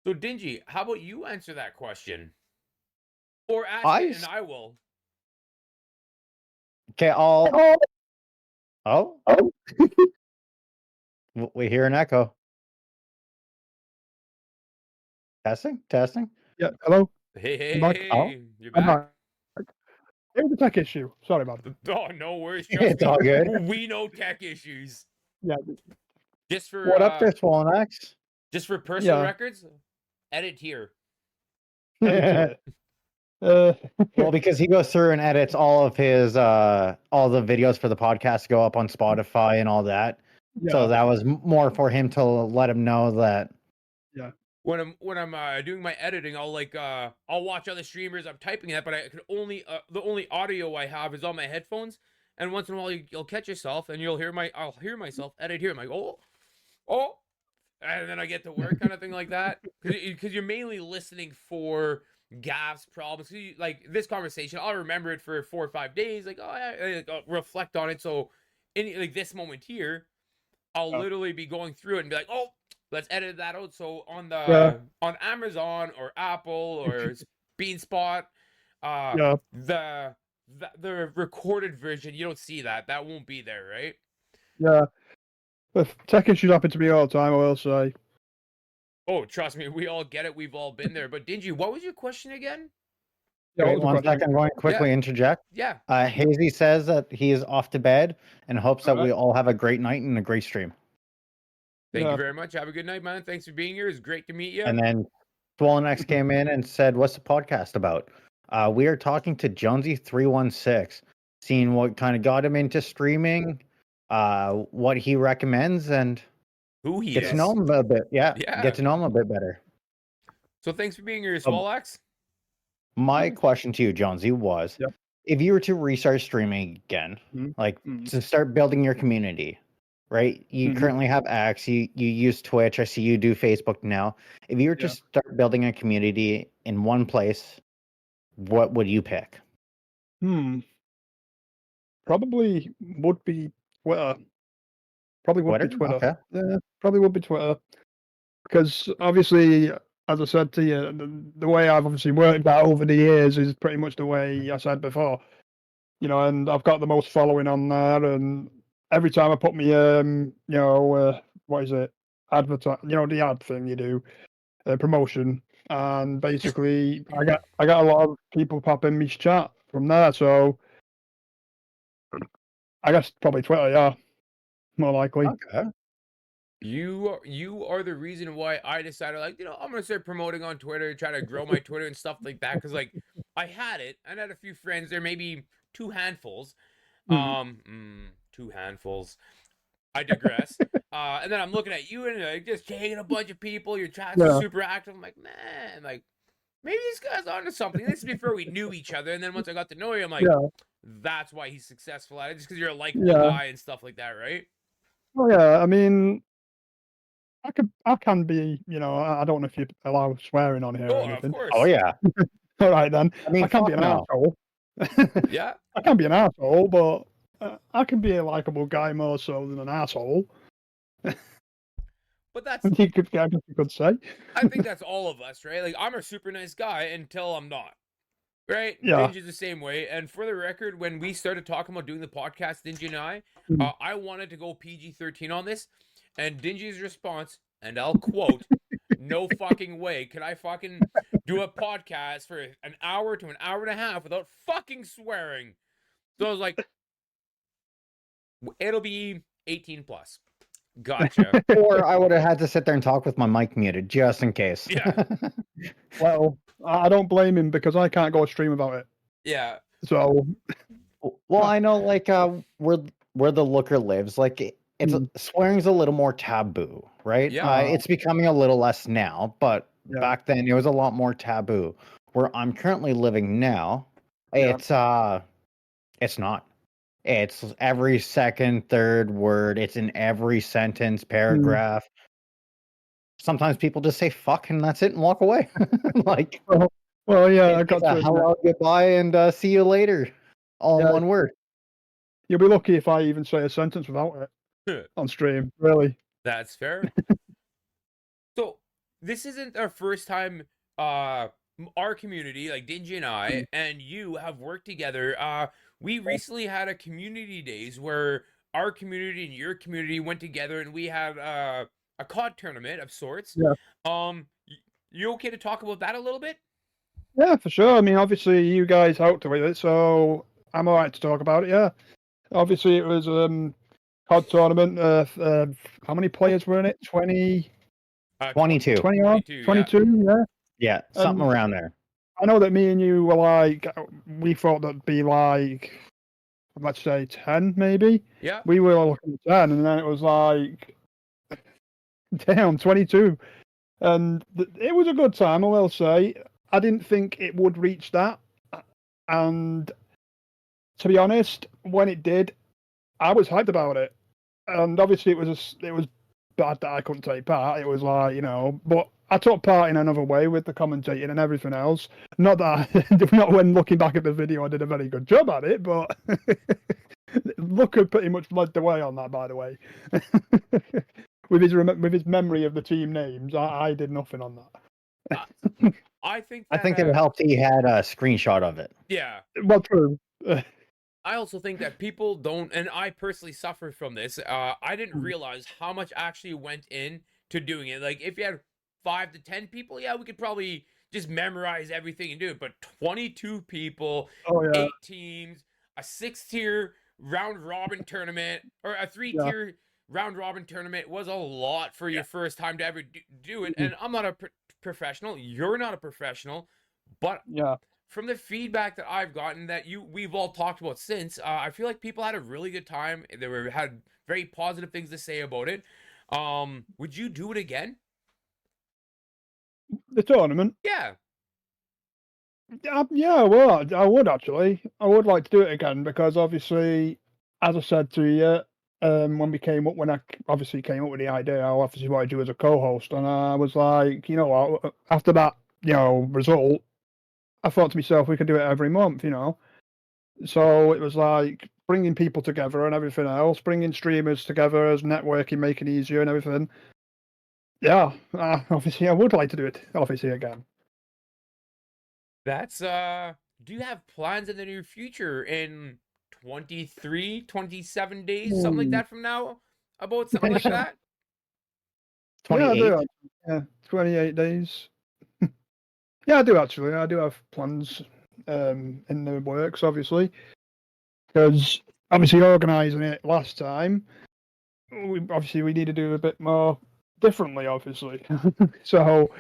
So, Dingy, how about you answer that question? Or ask I it s- and I will. okay, oh, we hear an echo. Testing. Yeah, hello. Hey, I'm back. you're I'm back? back. It was a tech issue. Sorry about it. Oh, no worries. Trust It's me. all good. We know tech issues. Yeah, Just for What up there, Swollen X? just for personal Yeah. records, edit here. Uh, Well, because he goes through and edits all of his all the videos for the podcast to go up on Spotify and all that. yeah. So that was more for him to let him know that when I'm doing my editing, I'll watch other streamers. I'm typing that, but I could only the only audio I have is on my headphones. And once in a while, you'll catch yourself, and I'll hear myself edit here. I'm like, oh, and then I get to work, kind of thing like that, because you're mainly listening for gaffes, problems. Like this conversation, I'll remember it for 4 or 5 days. Like, I'll reflect on it. So, in like this moment here, I'll literally be going through it and be like, oh, let's edit that out. So on Amazon or Apple or Beanspot, the recorded version, you don't see that. That won't be there, right? Yeah. But tech issues happen to me all the time, I will say. Oh, trust me, we all get it. We've all been there. But Dingy, what was your question again? Yeah, Wait, one second. I'm going to quickly interject. Yeah. Hazy says that he is off to bed and hopes that we all have a great night and a great stream. Thank you very much. Have a good night, man. Thanks for being here. It's great to meet you. And then Swollen came in and said, "What's the podcast about?" We are talking to Jonesy 316, seeing what kind of got him into streaming, what he recommends, and who he get is. to know him a bit. Yeah, Yeah. Get to know him a bit better. So thanks for being here, Swolax. My question to you, Jonesy, was if you were to restart streaming again, to start building your community, right? You currently have X, you use Twitch, I see you do Facebook now. If you were to start building a community in one place, what would you pick? Probably would be Twitter. Probably would be Twitter. Okay. Yeah, probably would be Twitter. Because obviously, as I said to you, the way I've obviously worked that over the years is pretty much the way I said before. You know, and I've got the most following on there, and every time I put me, what is it? Advertise, the ad thing you do, promotion, and basically I got a lot of people pop in my chat from there. So I guess probably Twitter, yeah, more likely. Okay. You are the reason why I decided, I'm gonna start promoting on Twitter, try to grow my Twitter and stuff like that. Because I had a few friends there, maybe 2 handfuls, 2 handfuls. I digress. And then I'm looking at you and just taking a bunch of people. Your chat's super active. I'm like, man, maybe this guy's onto something. This is before we knew each other. And then once I got to know you, I'm like, that's why he's successful at it, just because you're a likable guy and stuff like that, right? Oh yeah, I mean, I can be, I don't know if you allow swearing on here or anything. Of course. Oh yeah. All right then. I mean, I can be an asshole. Yeah. I can be an asshole, but I can be a likable guy more so than an asshole. But that's, I guess you could say. I think that's all of us, right? Like, I'm a super nice guy until I'm not. Right? Yeah. Dingy is the same way. And for the record, when we started talking about doing the podcast, Dingy and I wanted to go PG-13 on this. And Dingy's response, and I'll quote, "No fucking way could I fucking do a podcast for an hour to an hour and a half without fucking swearing." So I was like, it'll be 18 plus. Gotcha. Or I would have had to sit there and talk with my mic muted just in case. Yeah. Well, I don't blame him because I can't go stream about it. Yeah. So. Well, I know, where the looker lives, it's swearing's a little more taboo, right? Yeah. It's becoming a little less now, but back then it was a lot more taboo. Where I'm currently living now, it's not. It's every second, third word. It's in every sentence, paragraph. Sometimes people just say "fuck" and that's it and walk away. Well, yeah, I got to hello, goodbye, and see you later. All in one word. You'll be lucky if I even say a sentence without it on stream. Really. That's fair. So this isn't our first time. Our community, like Dingy and I, and you have worked together. We recently had a community days where our community and your community went together, and we had a COD tournament of sorts. Yeah. You okay to talk about that a little bit? Yeah, for sure. I mean, obviously you guys helped with it, so I'm all right to talk about it. Yeah. Obviously it was COD tournament. How many players were in it? 22. 22. Yeah. Yeah, something around there. I know that me and you were we thought that'd be let's say 10 maybe. Yeah. We were looking at 10, and then it was damn, 22. And it was a good time, I will say. I didn't think it would reach that, and to be honest, when it did, I was hyped about it. And obviously, it was bad that I couldn't take part. It was like, but I took part in another way with the commentating and everything else. Not that not when looking back at the video, I did a very good job at it, but Looker pretty much led the way on that, by the way. With his memory of the team names, I did nothing on that. I think I that, think it helped he had a screenshot of it. yeah. Well, true. I also think that people don't, and I personally suffer from this. I didn't realize how much actually went in to doing it. Like, if you had 5 to 10 people, yeah, we could probably just memorize everything and do it. But 22 people, Oh yeah. 8 teams, a 6-tier round robin tournament, or a 3-tier round robin tournament was a lot for your first time to ever do it. And I'm not a professional. You're not a professional, but Yeah. from the feedback that I've gotten that we've all talked about since, I feel like people had a really good time. They had very positive things to say about it. Would you do it again? The tournament. Yeah. Yeah, well, I would actually. I would like to do it again because obviously, as I said to you, when I obviously came up with the idea, I obviously wanted you as a co-host, and I was like, you know what, after that, result, I thought to myself, we could do it every month, So it was like bringing people together and everything else, bringing streamers together as networking, making it easier and everything. Yeah, obviously, I would like to do it, obviously, again. That's do you have plans in the near future in 23, 27 days, something like that from now? About something like that? Yeah, I 28. do. Yeah, 28 days. Yeah, I do actually. I do have plans in the works, obviously, because obviously organising it last time, we need to do a bit more differently, obviously. So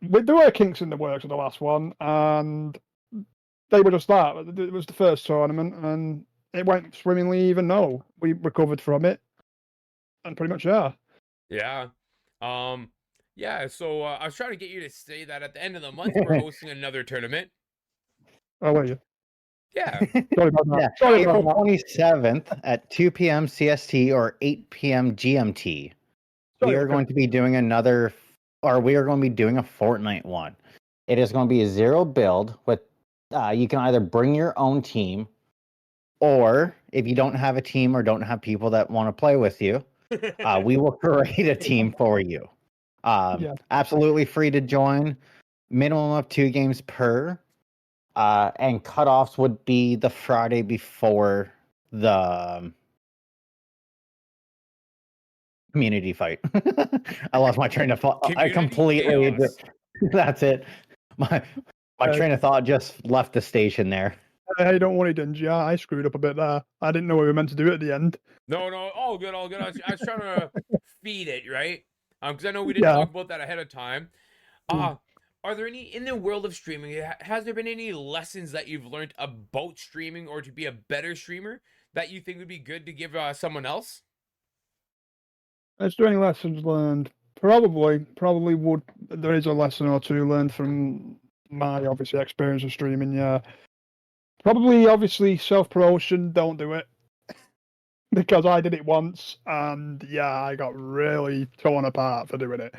there were kinks in the works of the last one, and they were just that. It was the first tournament, and it went swimmingly, even though we recovered from it, and pretty much Yeah. Yeah, so I was trying to get you to say that at the end of the month we're hosting another tournament. Oh, were you? Yeah. Sorry about that. Yeah, Sorry April about that. 27th at 2 p.m. CST or 8 p.m. GMT. Sorry, We are going to be doing we are going to be doing a Fortnite one. It is going to be a 0 build with, you can either bring your own team, or if you don't have a team or don't have people that want to play with you, we will create a team for you. Yeah. Absolutely free to join. Minimum of 2 games per. And cutoffs would be the Friday before the community fight. I lost my train of thought. I Community completely. chaos. That's it. My train of thought just left the station there. Hey, don't worry, Dingy. I screwed up a bit there. I didn't know we were meant to do it at the end. No, all good, all good. I was trying to feed it, right? Because I know we didn't Yeah. talk about that ahead of time. Are there any, in the world of streaming, has there been any lessons that you've learned about streaming or to be a better streamer that you think would be good to give someone else? Is there any lessons learned? Probably would. There is a lesson or two learned from my obviously experience of streaming. Yeah, probably obviously self-promotion. Don't do it because I did it once, and yeah, I got really torn apart for doing it.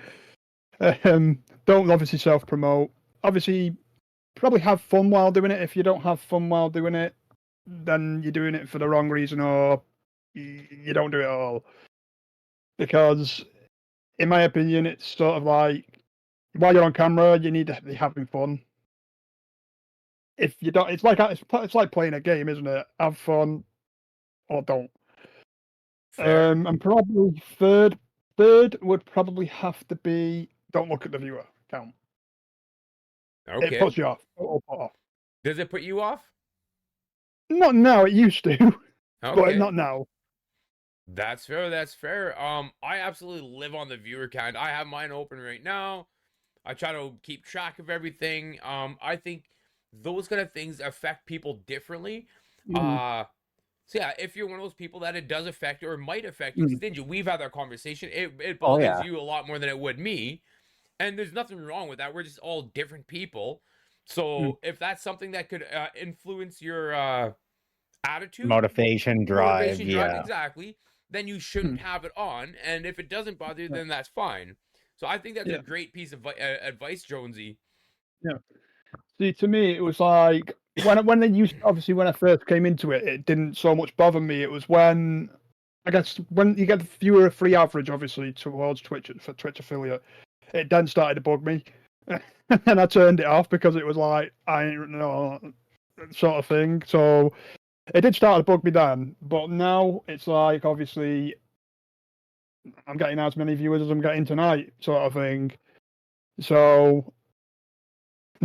Don't obviously self-promote. Obviously, probably have fun while doing it. If you don't have fun while doing it, then you're doing it for the wrong reason, or you don't do it at all. Because, in my opinion, it's sort of like while you're on camera, you need to be having fun. If you don't, it's like playing a game, isn't it? Have fun or don't. Fair. And probably third would probably have to be don't look at the viewer count. It Okay. puts you off. It'll put off. Does it put you off? Not now. It used to, but Okay. not now. That's fair. That's fair. I absolutely live on the viewer count. I have mine open right now. I try to keep track of everything. I think those kind of things affect people differently. So yeah, if you're one of those people that it does affect or might affect you, Stingy, we've had that conversation. It bothers yeah. you a lot more than it would me. And there's nothing wrong with that. We're just all different people. So if that's something that could influence your attitude, Motivation, drive, yeah. exactly, then you shouldn't have it on. And if it doesn't bother you, then that's fine. So I think that's a great piece of advice, Jonesy. Yeah. See, to me, it was like when they used, obviously when I first came into it, it didn't so much bother me. It was when, I guess, when you get the fewer free average, obviously towards Twitch for Twitch affiliate, it then started to bug me, and I turned it off because it was like I don't know, sort of thing. So it did start to bug me then, but now it's like obviously I'm getting as many viewers as I'm getting tonight, sort of thing. So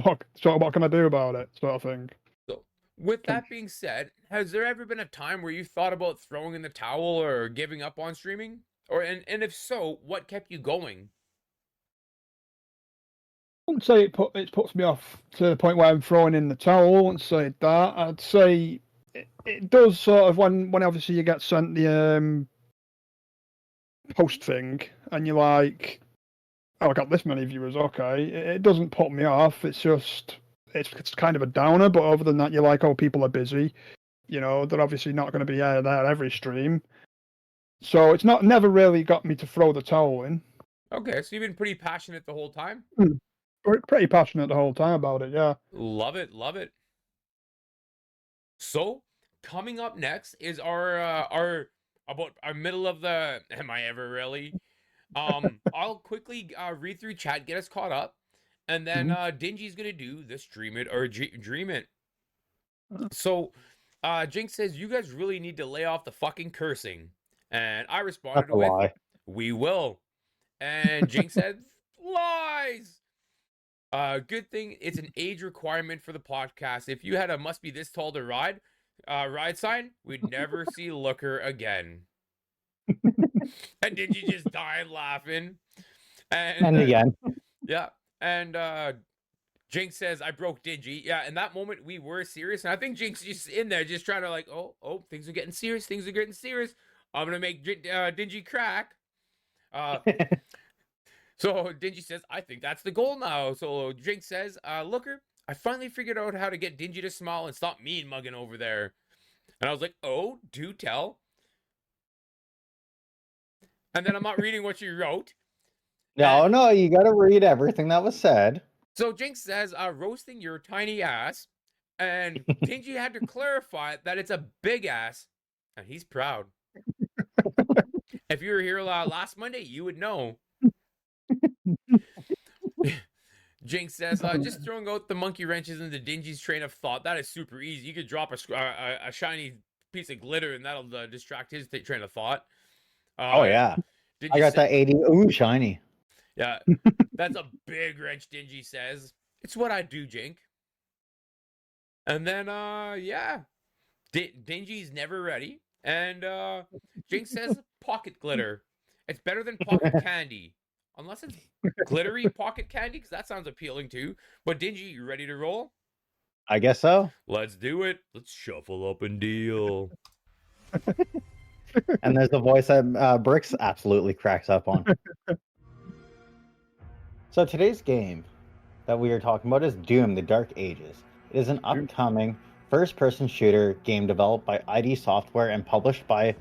what can I do about it, sort of thing. So, with that being said, has there ever been a time where you thought about throwing in the towel or giving up on streaming? Or and if so, what kept you going? I wouldn't say it puts me off to the point where I'm throwing in the towel. I wouldn't say that. I'd say it does sort of when obviously you get sent the post thing and you're like, oh, I got this many viewers. Okay, it doesn't put me off. It's just it's kind of a downer. But other than that, you're like, oh, people are busy. You know, they're obviously not going to be there every stream. So it's never really got me to throw the towel in. Okay, so you've been pretty passionate the whole time? Pretty passionate the whole time about it, yeah. Love it, love it. So, coming up next is our about our middle of the am I ever really? I'll quickly read through chat, get us caught up, and then Dingy's gonna do the stream it or dream it. So, Jinx says you guys really need to lay off the fucking cursing, and I responded That's a with, lie. "We will," and Jinx said, "Lies." Good thing it's an age requirement for the podcast. If you had a must be this tall to ride sign, we'd never see Looker again. And did you just die laughing? And again. Yeah. And Jinx says, I broke Dingy. Yeah, in that moment we were serious. And I think Jinx just in there just trying to like, oh, things are getting serious. Things are getting serious. I'm gonna make Dingy crack. So Dingy says, I think that's the goal now. So Jinx says, Looker, I finally figured out how to get Dingy to smile and stop mean mugging over there. And I was like, oh, do tell. And then I'm not reading what you wrote. No, you gotta read everything that was said. So Jinx says, roasting your tiny ass. And Dingy had to clarify that it's a big ass. And he's proud. If you were here last Monday, you would know. Jinx says, just throwing out the monkey wrenches into Dingy's train of thought. That is super easy. You could drop a shiny piece of glitter and that'll distract his train of thought. Oh, yeah. I got that 80. Ooh, shiny. Yeah. That's a big wrench, Dingy says. It's what I do, Jink. And then, yeah. Dingy's never ready. And Jinx says, pocket glitter. It's better than pocket candy. Unless it's glittery pocket candy, because that sounds appealing too. But Dingy, you ready to roll? I guess so. Let's do it. Let's shuffle up and deal. And there's the voice that Bricks absolutely cracks up on. So today's game that we are talking about is Doom: The Dark Ages. It is an upcoming first-person shooter game developed by ID Software and published by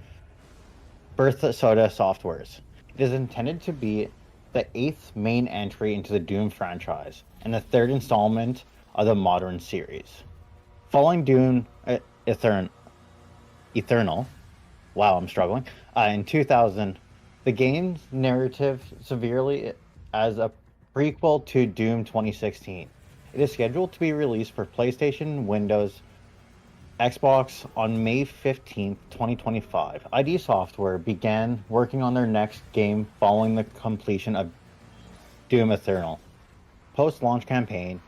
Bertha Soda Softwares. It is intended to be the 8th main entry into the Doom franchise, and the 3rd installment of the modern series. Following Doom Eternal, wow, I'm struggling, in 2000, the game's narrative severely as a prequel to Doom 2016. It is scheduled to be released for PlayStation, Windows, Xbox on May 15th, 2025. ID Software began working on their next game following the completion of Doom Eternal, post-launch campaign,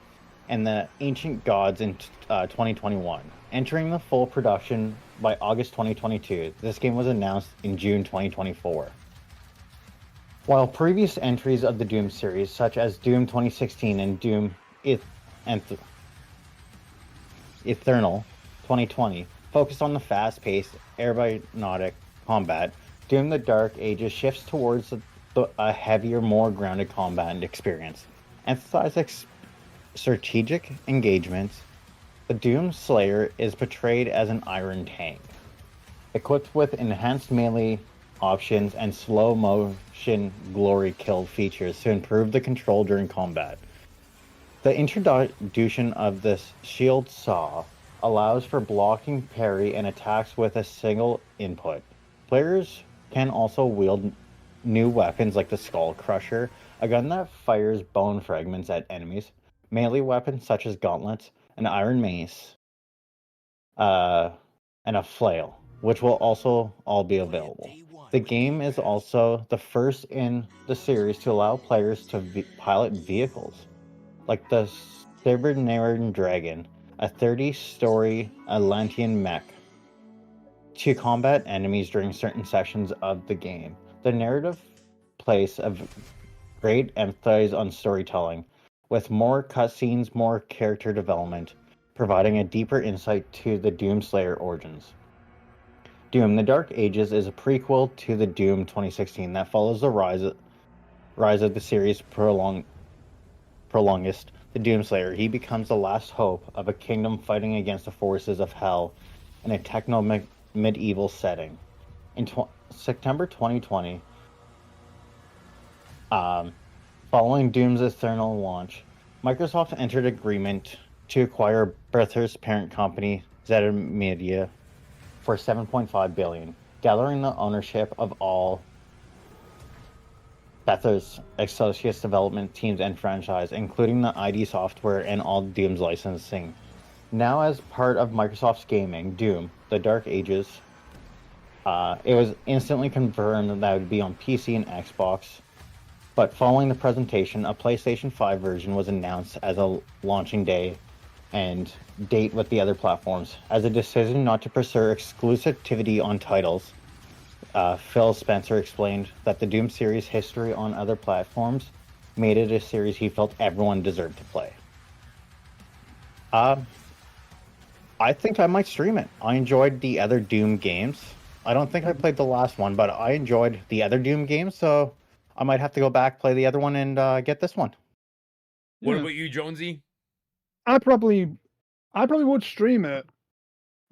and the Ancient Gods in 2021. Entering the full production by August 2022, this game was announced in June 2024. While previous entries of the Doom series, such as Doom 2016 and Doom Eternal 2020, focused on the fast-paced, aerodynamic combat, Doom: The Dark Ages shifts towards a heavier, more grounded combat experience. Emphasize strategic engagements. The Doom Slayer is portrayed as an iron tank, equipped with enhanced melee options and slow motion glory kill features to improve the control during combat. The introduction of this shield saw allows for blocking parry and attacks with a single input. Players can also wield new weapons like the Skull Crusher, a gun that fires bone fragments at enemies, melee weapons such as gauntlets, an iron mace, and a flail, which will also all be available. The game is also the first in the series to allow players to pilot vehicles, like the Cybernean Dragon, a 30-story Atlantean mech, to combat enemies during certain sections of the game. The narrative places a great emphasis on storytelling, with more cutscenes, more character development, providing a deeper insight to the Doom Slayer origins. Doom: The Dark Ages is a prequel to the Doom 2016 that follows the rise of the series' prolongist, the Doom Slayer. He becomes the last hope of a kingdom fighting against the forces of hell in a techno-medieval setting. In September 2020, following Doom's Eternal launch, Microsoft entered agreement to acquire Bethesda's parent company, Zeta Media, for $7.5 billion, gathering the ownership of all Bethesda's associates development teams and franchise, including the ID Software and all Doom's licensing. Now, as part of Microsoft's gaming, Doom: The Dark Ages, it was instantly confirmed that it would be on PC and Xbox. But following the presentation, a PlayStation 5 version was announced as a launching day and date with the other platforms. As a decision not to pursue exclusivity on titles, Phil Spencer explained that the Doom series' history on other platforms made it a series he felt everyone deserved to play. I think I might stream it. I enjoyed the other Doom games. I don't think I played the last one, but I enjoyed the other Doom games, so I might have to go back, play the other one, and get this one. What about you, Jonesy? I probably would stream it.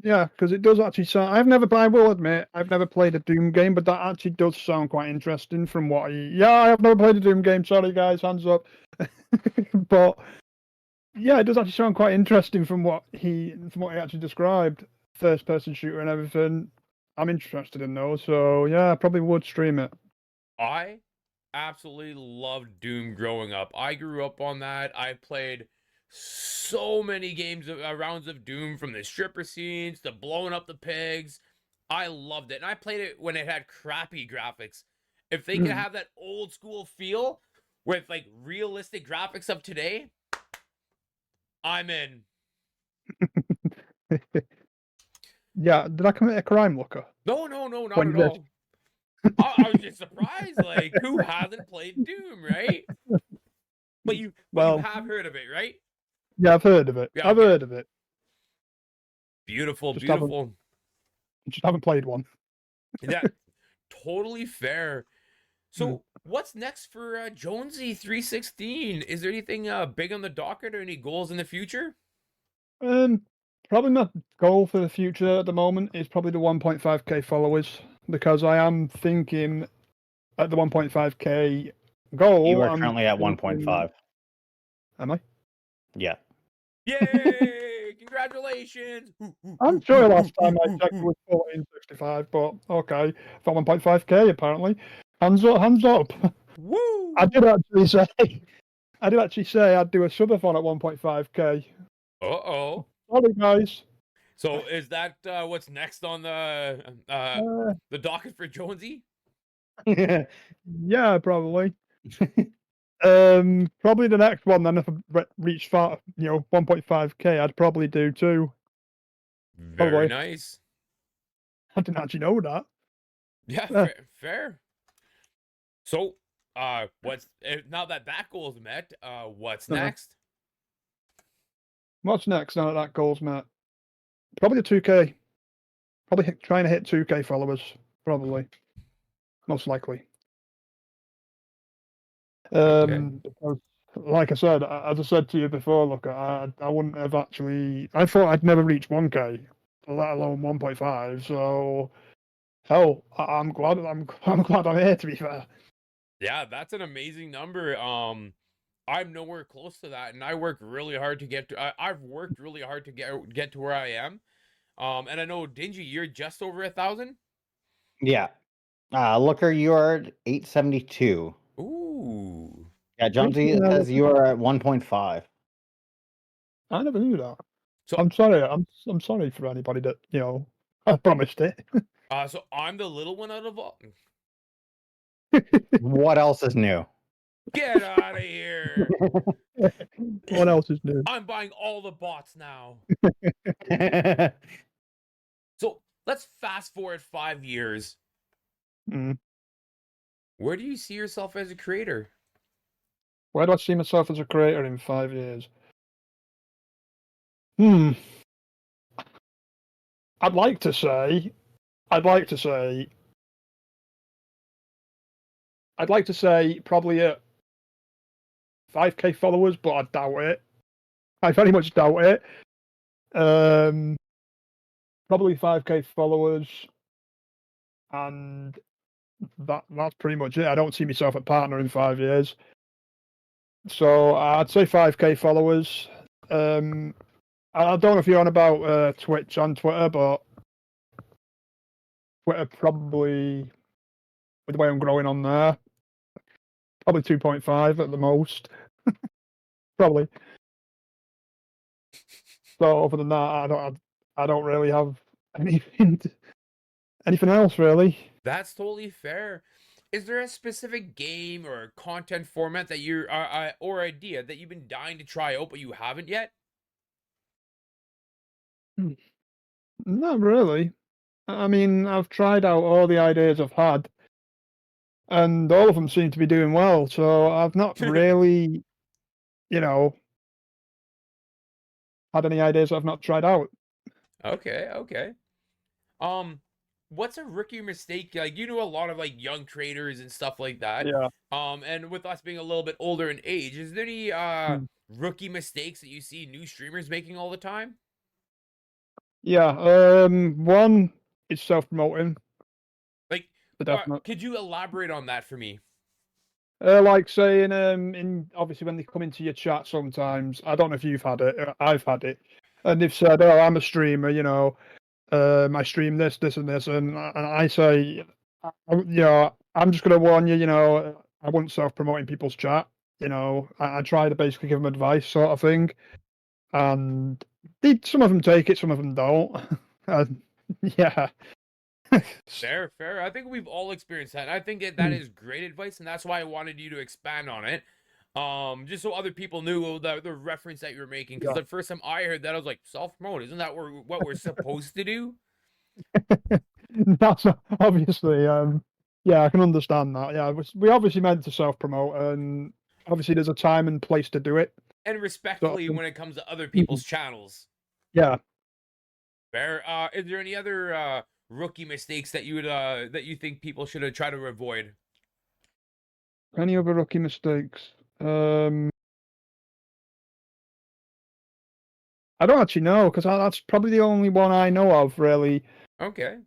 Yeah, because it does actually sound. I will admit, I've never played a Doom game, but that actually does sound quite interesting from what he. Yeah, I have never played a Doom game. Sorry, guys, hands up. But yeah, it does actually sound quite interesting from what he actually described. First-person shooter and everything. I'm interested in those, so yeah, I probably would stream it. I absolutely loved Doom growing up. I grew up on that. I played so many rounds of Doom, from the stripper scenes to blowing up the pigs. I loved it. And I played it when it had crappy graphics. If they could have that old school feel with like realistic graphics of today, I'm in. Yeah, did I commit a crime, Looker? No, not When at you all. I was just surprised. Like, who hasn't played Doom, right? But you have heard of it, right? Yeah, I've heard of it. Yeah, I've heard of it. Beautiful, Just beautiful. Just haven't played one. Yeah, totally fair. So, what's next for Jonesy 316? Is there anything big on the docket or any goals in the future? Probably my goal for the future at the moment is probably the 1.5k followers, because I am thinking at the 1.5k goal. You are currently at 1.5. Am I? Yeah. Yay! Congratulations! I'm sure last time I checked it was 1465, but okay. For 1.5k apparently. Hands up. Woo! I did actually say I'd do a subathon at 1.5k. Uh-oh. Sorry, guys. So is that what's next on the docket for Jonesy? Yeah, probably. Probably the next one then, if I reach 1.5k, I'd probably do too. Very Probably. nice. I didn't actually know that. Yeah, fair. So, what's now that goal's met? What's next? What's next now that goal's met? Probably the 2k. Probably trying to hit 2k followers. Probably, most likely. Okay. Because, like I said, as I said to you before, look, I wouldn't have actually. I thought I'd never reach 1K, let alone 1.5. So hell, I'm glad I'm glad I'm here. To be fair. Yeah, that's an amazing number. I'm nowhere close to that, and I work really hard to get to. I've worked really hard to get to where I am. And I know Dingy, you're just over 1,000. Yeah. Looker, you are at 872. Ooh. Yeah, Jonesy, it says you are at 1.5. I never knew that. So, I'm sorry. I'm sorry for anybody that I promised it. so I'm the little one out of all. What else is new? Get out of here! What else is new? I'm buying all the bots now. So let's fast forward 5 years. Mm. Where do you see yourself as a creator? Where do I see myself as a creator in 5 years? Hmm. I'd like to say probably at 5K followers, but I doubt it. I very much doubt it. Probably 5K followers, and that's pretty much it. I don't see myself a partner in 5 years. So I'd say 5K followers. I don't know if you're on about Twitch and Twitter, but Twitter probably, with the way I'm growing on there, probably 2.5 at the most. Probably. So other than that, I don't really have anything else really. That's totally fair. Is there a specific game or content format that you're or idea that you've been dying to try out but you haven't yet? Not really. I mean, I've tried out all the ideas I've had, and all of them seem to be doing well. So I've not really, you know, had any ideas I've not tried out. Okay, okay. Um, what's a rookie mistake? Like you know a lot of like young traders and stuff like that. Yeah. And with us being a little bit older in age, is there any Hmm. rookie mistakes that you see new streamers making all the time? Yeah. One is self-promoting, Like, the definite. could you elaborate on that for me? Like saying, in obviously when they come into your chat sometimes, I don't know if you've had it, I've had it, and they've said, "Oh, I'm a streamer, I stream this, this, and this," and I say, I'm just gonna warn you, I wouldn't self-promote in people's chat. I try to basically give them advice, sort of thing, and some of them take it, some of them don't. And, yeah. Fair, fair. I think we've all experienced that. I think that is great advice, and that's why I wanted you to expand on it. Just so other people knew the reference that you were making. Because Yeah. the first time I heard that, I was like, self-promote, isn't that what we're supposed to do? That's obviously, yeah, I can understand that. Yeah, we obviously meant to self-promote, and obviously there's a time and place to do it. And respectfully, when it comes to other Mhm. people's channels. Yeah. Fair. Is there any other rookie mistakes that you would that you think people should try to avoid? Any other rookie mistakes? I don't actually know because that's probably the only one I know of. Really, Okay.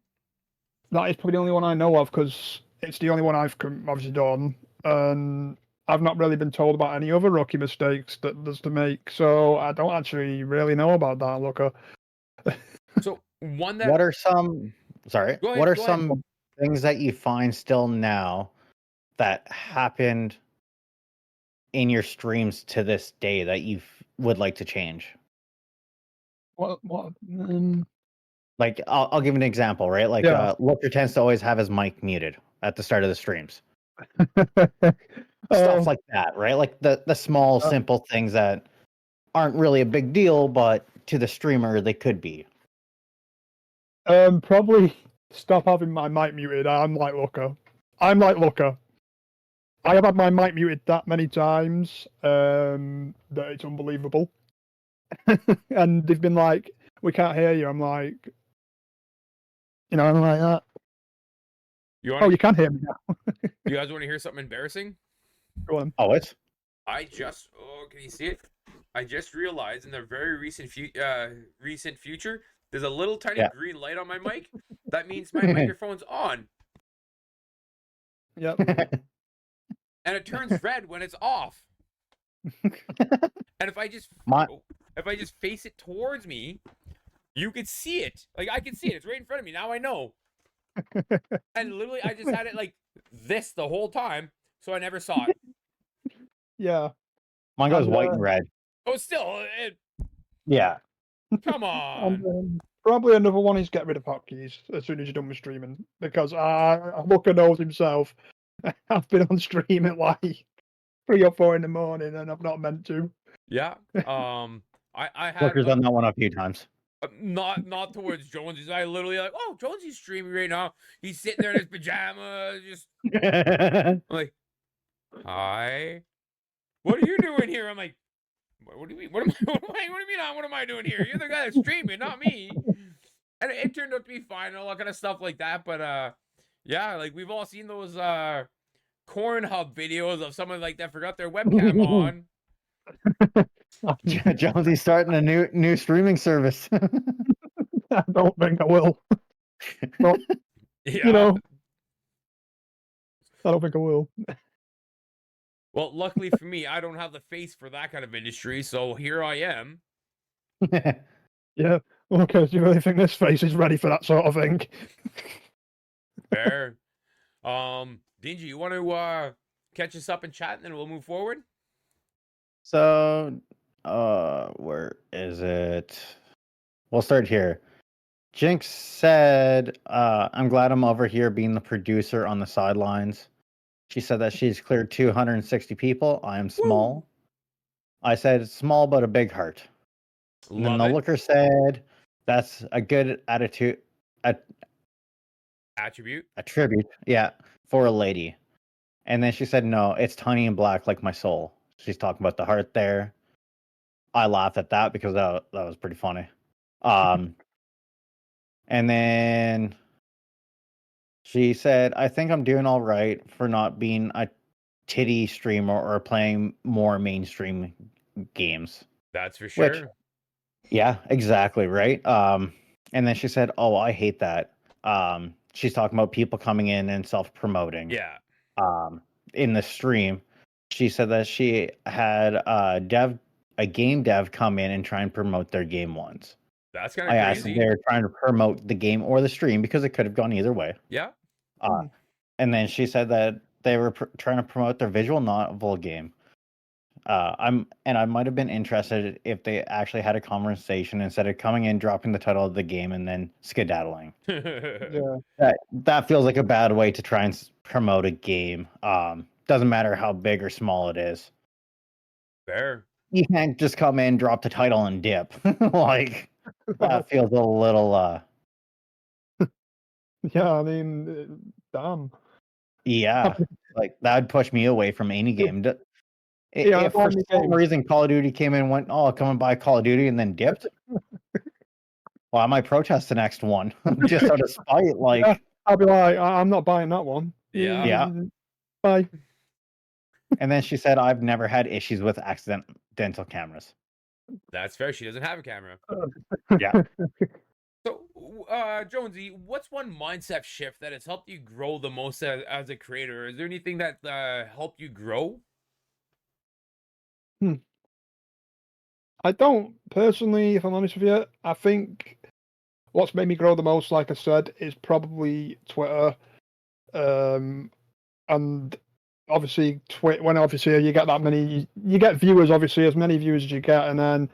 that is probably the only one I know of because it's the only one I've obviously done, and I've not really been told about any other rookie mistakes that there's to make. So I don't actually really know about that, Looker. So one that What are some, sorry, go what ahead, are go ahead. some things that you find still now that happened in your streams to this day that you would like to change? What? Like, I'll give an example, right? Like, Yeah. Looker tends to always have his mic muted at the start of the streams. Oh, Stuff like that, right? Like the small, simple things that aren't really a big deal, but to the streamer, they could be. probably stop having my mic muted. I'm like Looker. I have had my mic muted that many times that it's unbelievable. And they've been like, "We can't hear you." I'm like, I'm like that. You Oh, want you can hear me now. you guys want to hear something embarrassing? Go on. Oh, it's Can you see it? I just realized in the very recent future, there's a little tiny Yeah. green light on my mic. That means my microphone's on, Yep. and it turns red when it's off. And if I just My- face it towards me, you could see it. Like I can see it. It's right in front of me. Now I know. And literally, I just had it like this the whole time, so I never saw it. Yeah. mine goes And, white and red. Oh, still, Yeah. come on. And, probably another one is get rid of hotkeys as soon as you're done with streaming, because Looker knows himself. I've been on stream at like 3 or 4 in the morning, and I've not meant to. Yeah. I had Looker's done that one a few times. not towards Jonesy. I literally like, oh, Jonesy's streaming right now. He's sitting there in his pajamas, just like, hi. What are you doing here? I'm like, what do you mean? What do you mean? What am I doing here? You're the guy that's streaming, not me. And it turned out to be fine and all that kind of stuff like that. But yeah, like we've all seen those Corn Hub videos of someone like that forgot their webcam on. Jonesy's starting a new streaming service. I don't think I will. But, Yeah. you know, I don't think I will. Well, luckily for me, I don't have the face for that kind of industry, so here I am. Yeah. Okay, do you really think this face is ready for that sort of thing? Fair. Dingy, you want to catch us up and chat, and then we'll move forward? So, where is it? We'll start here. Jinx said, I'm glad I'm over here being the producer on the sidelines. She said that she's cleared 260 people. I am small. Woo. I said, small but a big heart. And then the Looker said, that's a good attitude. Attribute? Attribute, yeah, for a lady. And then she said, no, it's tiny and black like my soul. She's talking about the heart there. I laughed at that because that was pretty funny. And then she said, I think I'm doing all right for not being a titty streamer or playing more mainstream games. That's for sure. Which, yeah, exactly, right? And then she said, oh, I hate that. She's talking about people coming in and self-promoting. Yeah. In the stream, she said that she had a game dev come in and try and promote their game once. That's kind of crazy. I asked if they were trying to promote the game or the stream because it could have gone either way. Yeah. And then she said that they were trying to promote their visual novel game. I might have been interested if they actually had a conversation instead of coming in, dropping the title of the game, and then skedaddling. Yeah. That feels like a bad way to try and promote a game. Doesn't matter how big or small it is. Fair. You can't just come in, drop the title, and dip. Like, that feels a little... Yeah, I mean, damn. Yeah, like, that would push me away from any game. If for some reason Call of Duty came in and went, oh, come and buy Call of Duty, and then dipped, well, I might protest the next one just out of spite. Like, yeah, I'll be like, I'm not buying that one. Yeah. Bye. And then she said, I've never had issues with accidental cameras. That's fair. She doesn't have a camera. Yeah. So, Jonesy, what's one mindset shift that has helped you grow the most as a creator? Is there anything that helped you grow? I don't personally, if I'm honest with you. I think what's made me grow the most, like I said, is probably Twitter. And obviously, when obviously you get that many, you get viewers, obviously as many viewers as you get, and then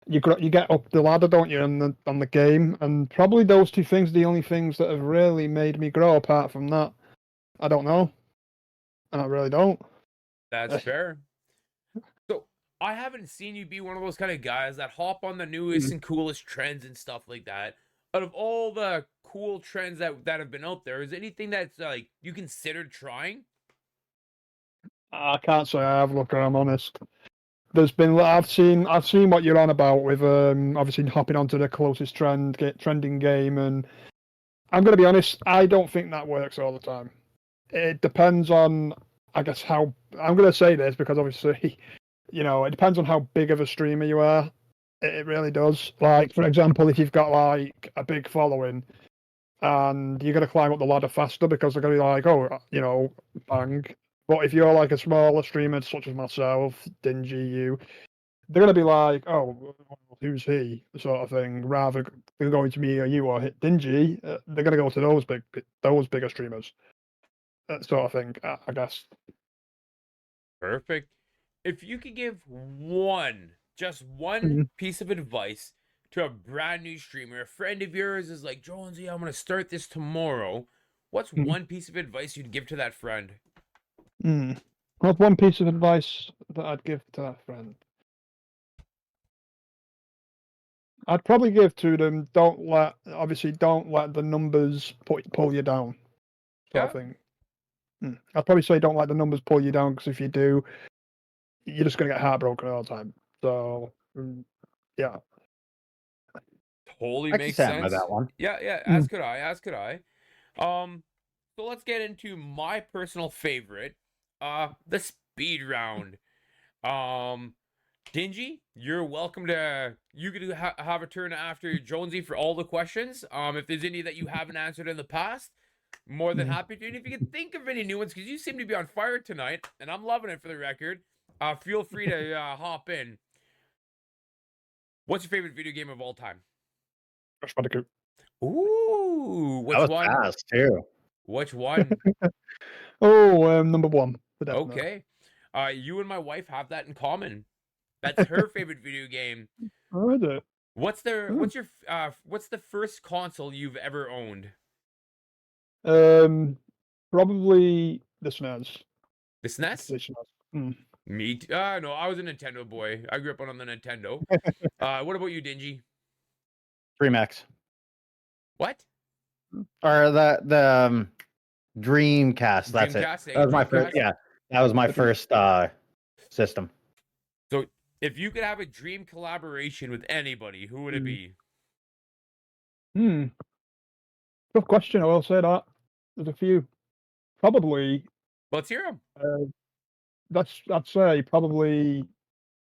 you get up the ladder, don't you, on the game? And probably those two things are the only things that have really made me grow. Apart from that, I don't know, and I really don't. That's fair. So I haven't seen you be one of those kind of guys that hop on the newest and coolest trends and stuff like that. Out of all the cool trends that have been out there, is there anything that's like you considered trying? I can't say I have. Look, I'm honest. There's been I've seen what you're on about with obviously hopping onto the closest trending game, and I'm gonna be honest, I don't think that works all the time. It depends on, I guess, how I'm going to say this because obviously, it depends on how big of a streamer you are. It really does. Like, for example, if you've got like a big following and you're going to climb up the ladder faster because they're going to be like, oh, bang. But if you're like a smaller streamer, such as myself, Dingy, you, they're going to be like, oh, who's he, sort of thing, rather than going to me or you or hit Dingy. They're going to go to those bigger streamers, sort of thing, I guess. Perfect. If you could give just one Mhm. piece of advice to a brand new streamer, a friend of yours is like, Jonesy, I'm going to start this tomorrow. What's Mhm. one piece of advice you'd give to that friend? What's one piece of advice that I'd give to that friend? I'd probably give to them, don't let the numbers pull you down, sort of Yeah. thing. I'd probably say don't let the numbers pull you down, because if you do, you're just going to get heartbroken all the time. So, yeah. Totally I can makes stand by sense. that one. Yeah, as could I. So let's get into my personal favorite, the speed round. Dingy, you're welcome to. You could have a turn after Jonesy for all the questions. If there's any that you haven't answered in the past, more than Mhm. happy to. And if you can think of any new ones, because you seem to be on fire tonight, and I'm loving it for the record, feel free to hop in. What's your favorite video game of all time? Crash Bandicoot. Ooh, That which was one? fast too. Which one? Oh, number one, for definite. Okay. You and my wife have that in common. That's her favorite video game. Oh, is it? What's the first console you've ever owned? Probably the SNES. The SNES? The SNES. Mm. Me too. No, I was a Nintendo boy. I grew up on the Nintendo. What about you, Dingy? 3Max. What? Or the Dreamcast. That's it. Dreamcast, That was my first. Dreamcast? Yeah, that was my first system. So, if you could have a dream collaboration with anybody, who would it be? Tough question, I will say that. There's a few. Probably, Let's hear them. I'd say probably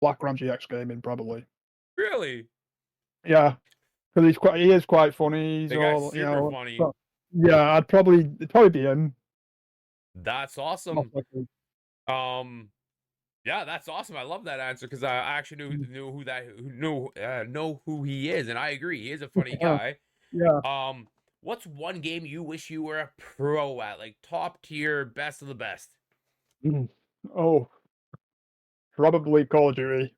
Black Ram GX Gaming, probably. Really? Yeah, because he is quite funny. He's The guy's all, super funny. so- yeah, it'd probably be him. That's Most awesome. likely. Yeah, that's awesome. I love that answer because I actually know who he is, and I agree. He is a funny guy. Yeah. What's one game you wish you were a pro at, like top tier, best of the best? Oh, probably Call of Duty.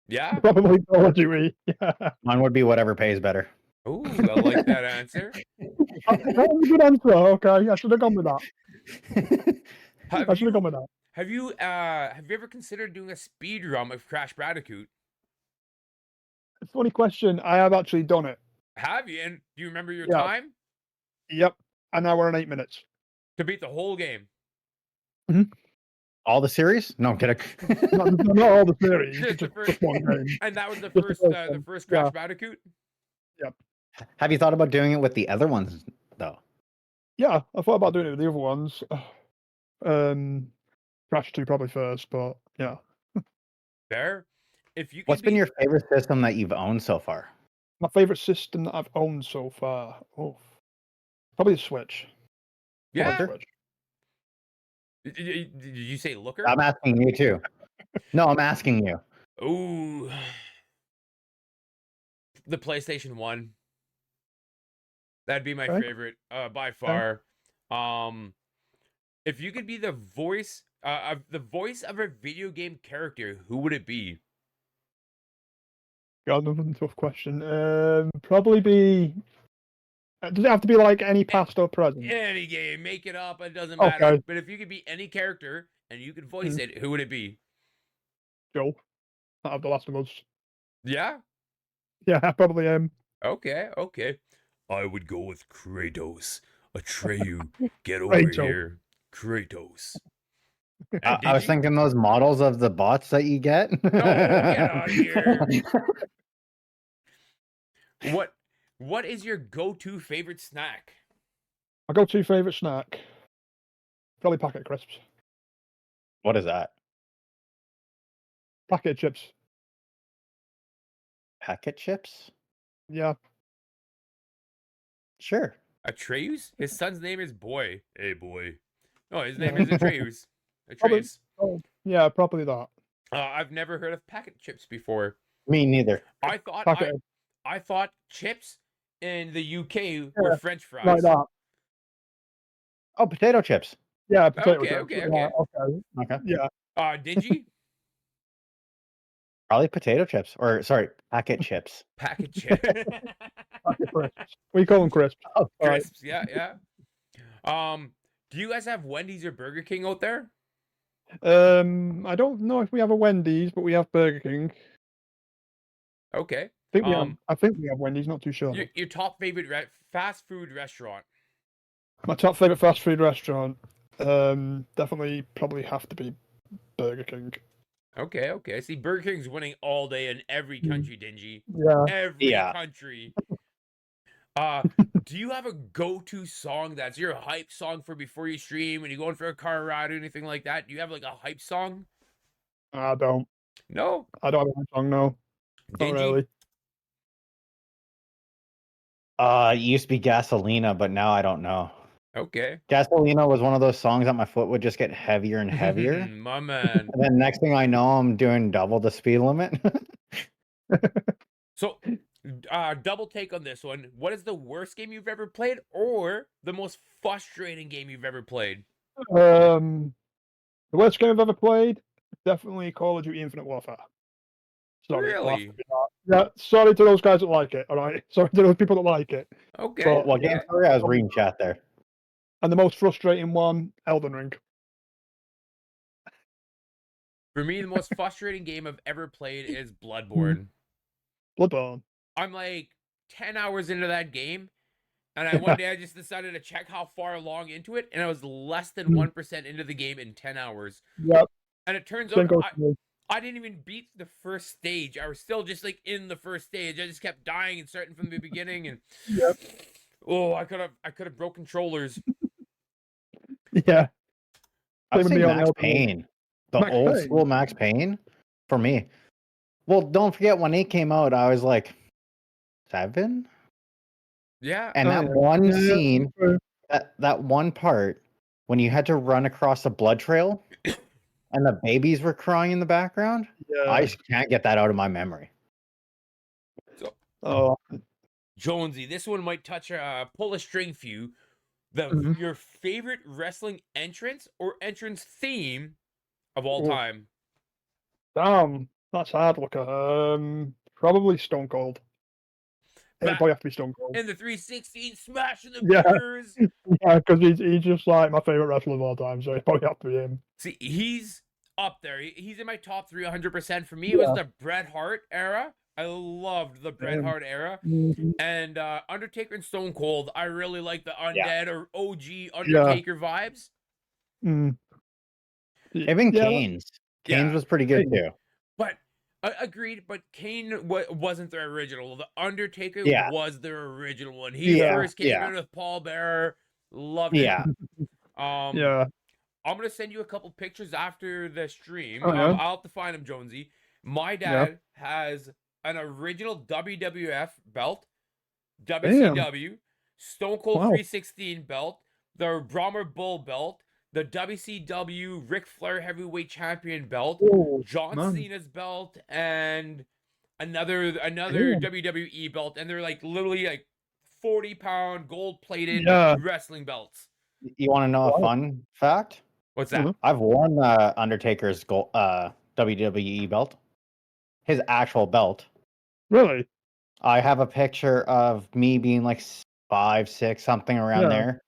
Yeah. Probably Call of Duty. Yeah. Mine would be whatever pays better. Ooh, I like that answer. That was a good answer. Okay, I should have gone with that. I should have gone with that. Have you ever considered doing a speed run of Crash Bandicoot? It's a funny question. I have actually done it. Have you? And do you remember your Yeah. time Yep. An hour and 8 minutes. to beat the whole game? All the series? No, I'm kidding. Not all the series. Just the first- Just one game. And that was the Just the first first the one. first Crash Yeah. Bandicoot? Have you thought about doing it with the other ones though? Yeah, I thought about doing it with the other ones. Crash 2 probably first, but yeah. Fair. If you could What's been your favorite system that you've owned so far? My favorite system that I've owned so far. Oh, probably the Switch. yeah? Switch. Did you say looker? I'm asking you too. No, I'm asking you. Ooh. The PlayStation 1. That'd be my Okay. favorite by far. If you could be the voice of a video game character, who would it be? God, another tough question. Probably be. Does it have to be like any past or present? Any game, make it up, it doesn't matter. Okay. But if you could be any character and you could voice it, who would it be? Joel. Out of The Last of Us. Yeah? Yeah, probably him. Okay. I would go with Kratos. Atreyu, get over Kratos. here. Kratos. I was thinking those models of the bots that you get. No, get out of here. What is your go-to favorite snack? My go-to favorite snack. Probably packet crisps. What is that? packet chips. Packet chips? Yeah. Sure. Atreus? His son's name is Boy. Hey, boy. No, his Yeah. name is Atreus. Probably- Atreus. Oh, yeah, probably that. I've never heard of packet chips before. Me neither. I thought Packet, I thought chips in the UK were French fries. like that. Oh, potato chips. Yeah, potato Okay, chips. okay, Yeah, okay. okay. Okay. Yeah. Dingy? Probably potato chips. Or, sorry, packet chips. Packet chip. Packet crisps. We call them crisps. Oh, All right. Crisps, yeah, yeah. Do you guys have Wendy's or Burger King out there? I don't know if we have a Wendy's, but we have Burger King. Okay. I think we have Wendy's. Not too sure. Your top favorite fast food restaurant? My top favorite fast food restaurant, definitely probably have to be Burger King. Okay, okay. See, Burger King's winning all day in every country, Dingy. Yeah. Every Yeah. country. Do you have a go-to song that's your hype song for before you stream when you're going for a car ride or anything like that? Do you have like a hype song? I don't. No? I don't have a song. No. Not Dingy? really. It used to be Gasolina, but now I don't know. Okay. Gasolina was one of those songs that my foot would just get heavier and heavier. My man. And then next thing I know, I'm doing double the speed limit. So, double take on this one. What is the worst game you've ever played or the most frustrating game you've ever played? The worst game I've ever played, definitely Call of Duty Infinite Warfare. Sorry. it'll have Really? to be that. Yeah. Sorry to those guys that like it. All right. Sorry to those people that like it. Okay. But- What game? Sorry, I was reading chat there. And the most frustrating one, Elden Ring. For me, the most frustrating game I've ever played is Bloodborne. Bloodborne. I'm like 10 hours into that game, and one day I just decided to check how far along into it, and I was less than 1% into the game in 10 hours. Yep. And it turns Same out goes to me. I didn't even beat the first stage. I was still just like in the first stage. I just kept dying and starting from the beginning, and Yep. oh, I could have broke controllers. Yeah. I would Same with say me on Max Elden Ring. Payne. The Max old Payne? school Max Payne for me. Well, don't forget when it came out, I was like 7. Yeah. And Oh, that yeah. one Yeah, scene, true. that one part when you had to run across a blood trail and the babies were crying in the background, Yeah. I just can't get that out of my memory. Oh, Jonesy, this one might pull a string for you. Mhm. Your favorite wrestling entrance or entrance theme of all Oh. time? damn. That's hard, Looker. Probably Stone Cold. It'd That- probably have to be Stone Cold. In the 316, smashing the Yeah. mirrors. Yeah, because he's just like my favorite wrestler of all time, so it'd probably have to be him. See, he's up there. He's in my top 3 100%. For me, it was the Bret Hart era. I loved the Bret Damn. Hart era. And Undertaker and Stone Cold, I really like the undead or OG Undertaker vibes. Mm. Even Yeah, Kane's. Yeah. Kane's was pretty good too. But agreed, but Kane wasn't the original. The Undertaker Yeah. was the original one. He Yeah, first came yeah. in with Paul Bearer. Loved it. Yeah. Yeah. I'm gonna send you a couple pictures after the stream. Oh, yeah? I'll have to find them, Jonesy. My dad has an original WWF belt, WCW, Stone Cold Wow. 316 belt, the Brahma Bull belt, the WCW Ric Flair Heavyweight Champion belt, Oh, John man. Cena's belt, and another Damn. WWE belt, and they're like literally like 40-pound gold-plated Yeah. wrestling belts. You want to know a Wow. fun fact? What's that? Mhm. I've worn Undertaker's WWE belt. His actual belt. Really? I have a picture of me being like 5, 6, something around Yeah. there,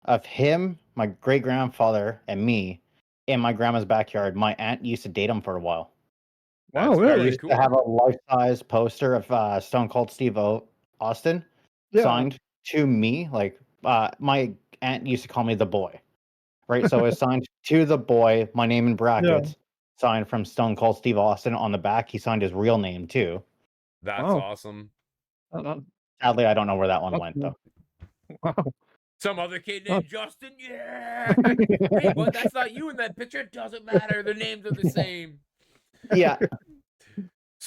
of him, my great grandfather, and me in my grandma's backyard. My aunt used to date him for a while. Wow, That's very I really? used to have a life-size poster of Stone Cold Steve Austin Yeah. signed to me. Like my aunt used to call me the boy, right? So it's signed to the boy. My name in brackets, signed from Stone Cold Steve Austin. On the back, he signed his real name too. That's Wow. awesome. Sadly, I don't know where that one That's went though. Wow. Some other kid Oh. named Justin. Yeah. Hey, but that's not you in that picture. It doesn't matter. The names are the same. Yeah,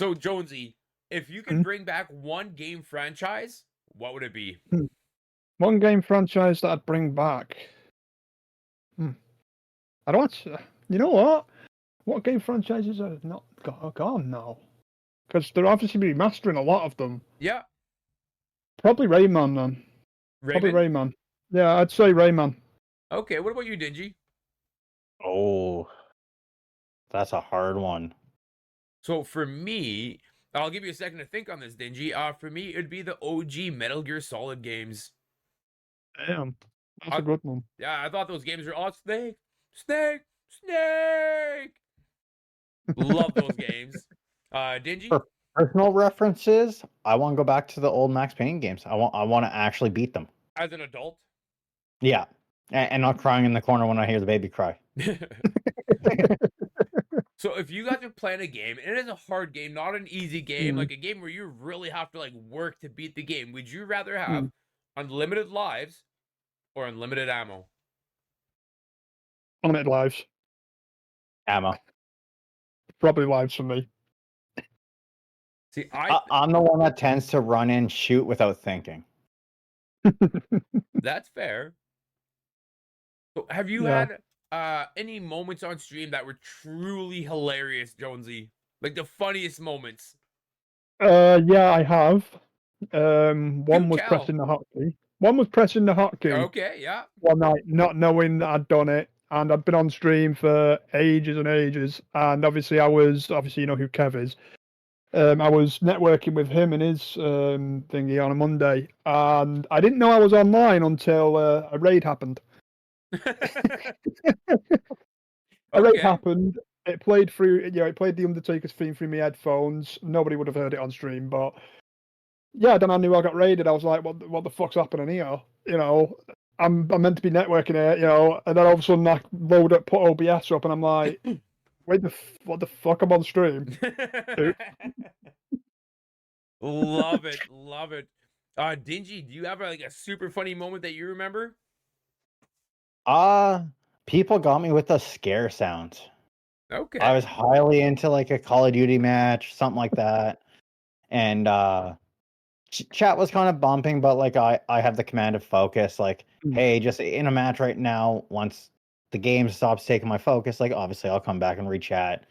So Jonesy, if you could Mhm. bring back one game franchise, what would it be? One game franchise that I'd bring back. I don't. You know what? What game franchises are not gone now? Because they're obviously remastering a lot of them. Yeah, Probably Rayman then. Probably Raymond. Rayman. Yeah, I'd say Rayman. Okay, what about you, Dingy? Oh, that's a hard one. So for me, I'll give you a second to think on this, Dingy. For me, it'd be the OG Metal Gear Solid games. Damn, that's I- a good one. Yeah, I thought those games were all Snake, Snake, Snake. Love those games. Dingy? For personal references, I want to go back to the old Max Payne games. I want to actually beat them. As an adult? Yeah, and not crying in the corner when I hear the baby cry. So if you guys are playing a game, and it is a hard game, not an easy game, Mm. like a game where you really have to like work to beat the game, would you rather have unlimited lives or unlimited ammo? Unlimited lives. Ammo. Probably lives for me. See, I'm the one that tends to run in, shoot without thinking. that's fair. So have you Yeah. had any moments on stream that were truly hilarious, Jonesy? Like the funniest moments? Yeah, I have. One Do was tell. pressing the hotkey. One was pressing the hotkey Okay, yeah. one night, not knowing that I'd done it, and I'd been on stream for ages and ages. And obviously, you know who Kev is. I was networking with him and his thingy on a Monday, and I didn't know I was online until a raid happened. A raid Okay. happened. It played through. It played the Undertaker's theme through my headphones. Nobody would have heard it on stream, but yeah, then I knew I got raided. I was like, what the fuck's happening here? You know, I'm meant to be networking here, you know, and then all of a sudden I load up, put OBS up, and I'm like, wait, what the fuck? I'm on stream. Love it, love it. Dingy, do you have like a super funny moment that you remember? People got me with the scare sounds. Okay. I was highly into like a Call of Duty match, something like that. And chat was kind of bumping, but like I have the command of focus, like, hey, just in a match right now, once the game stops taking my focus, like obviously I'll come back and re-chat.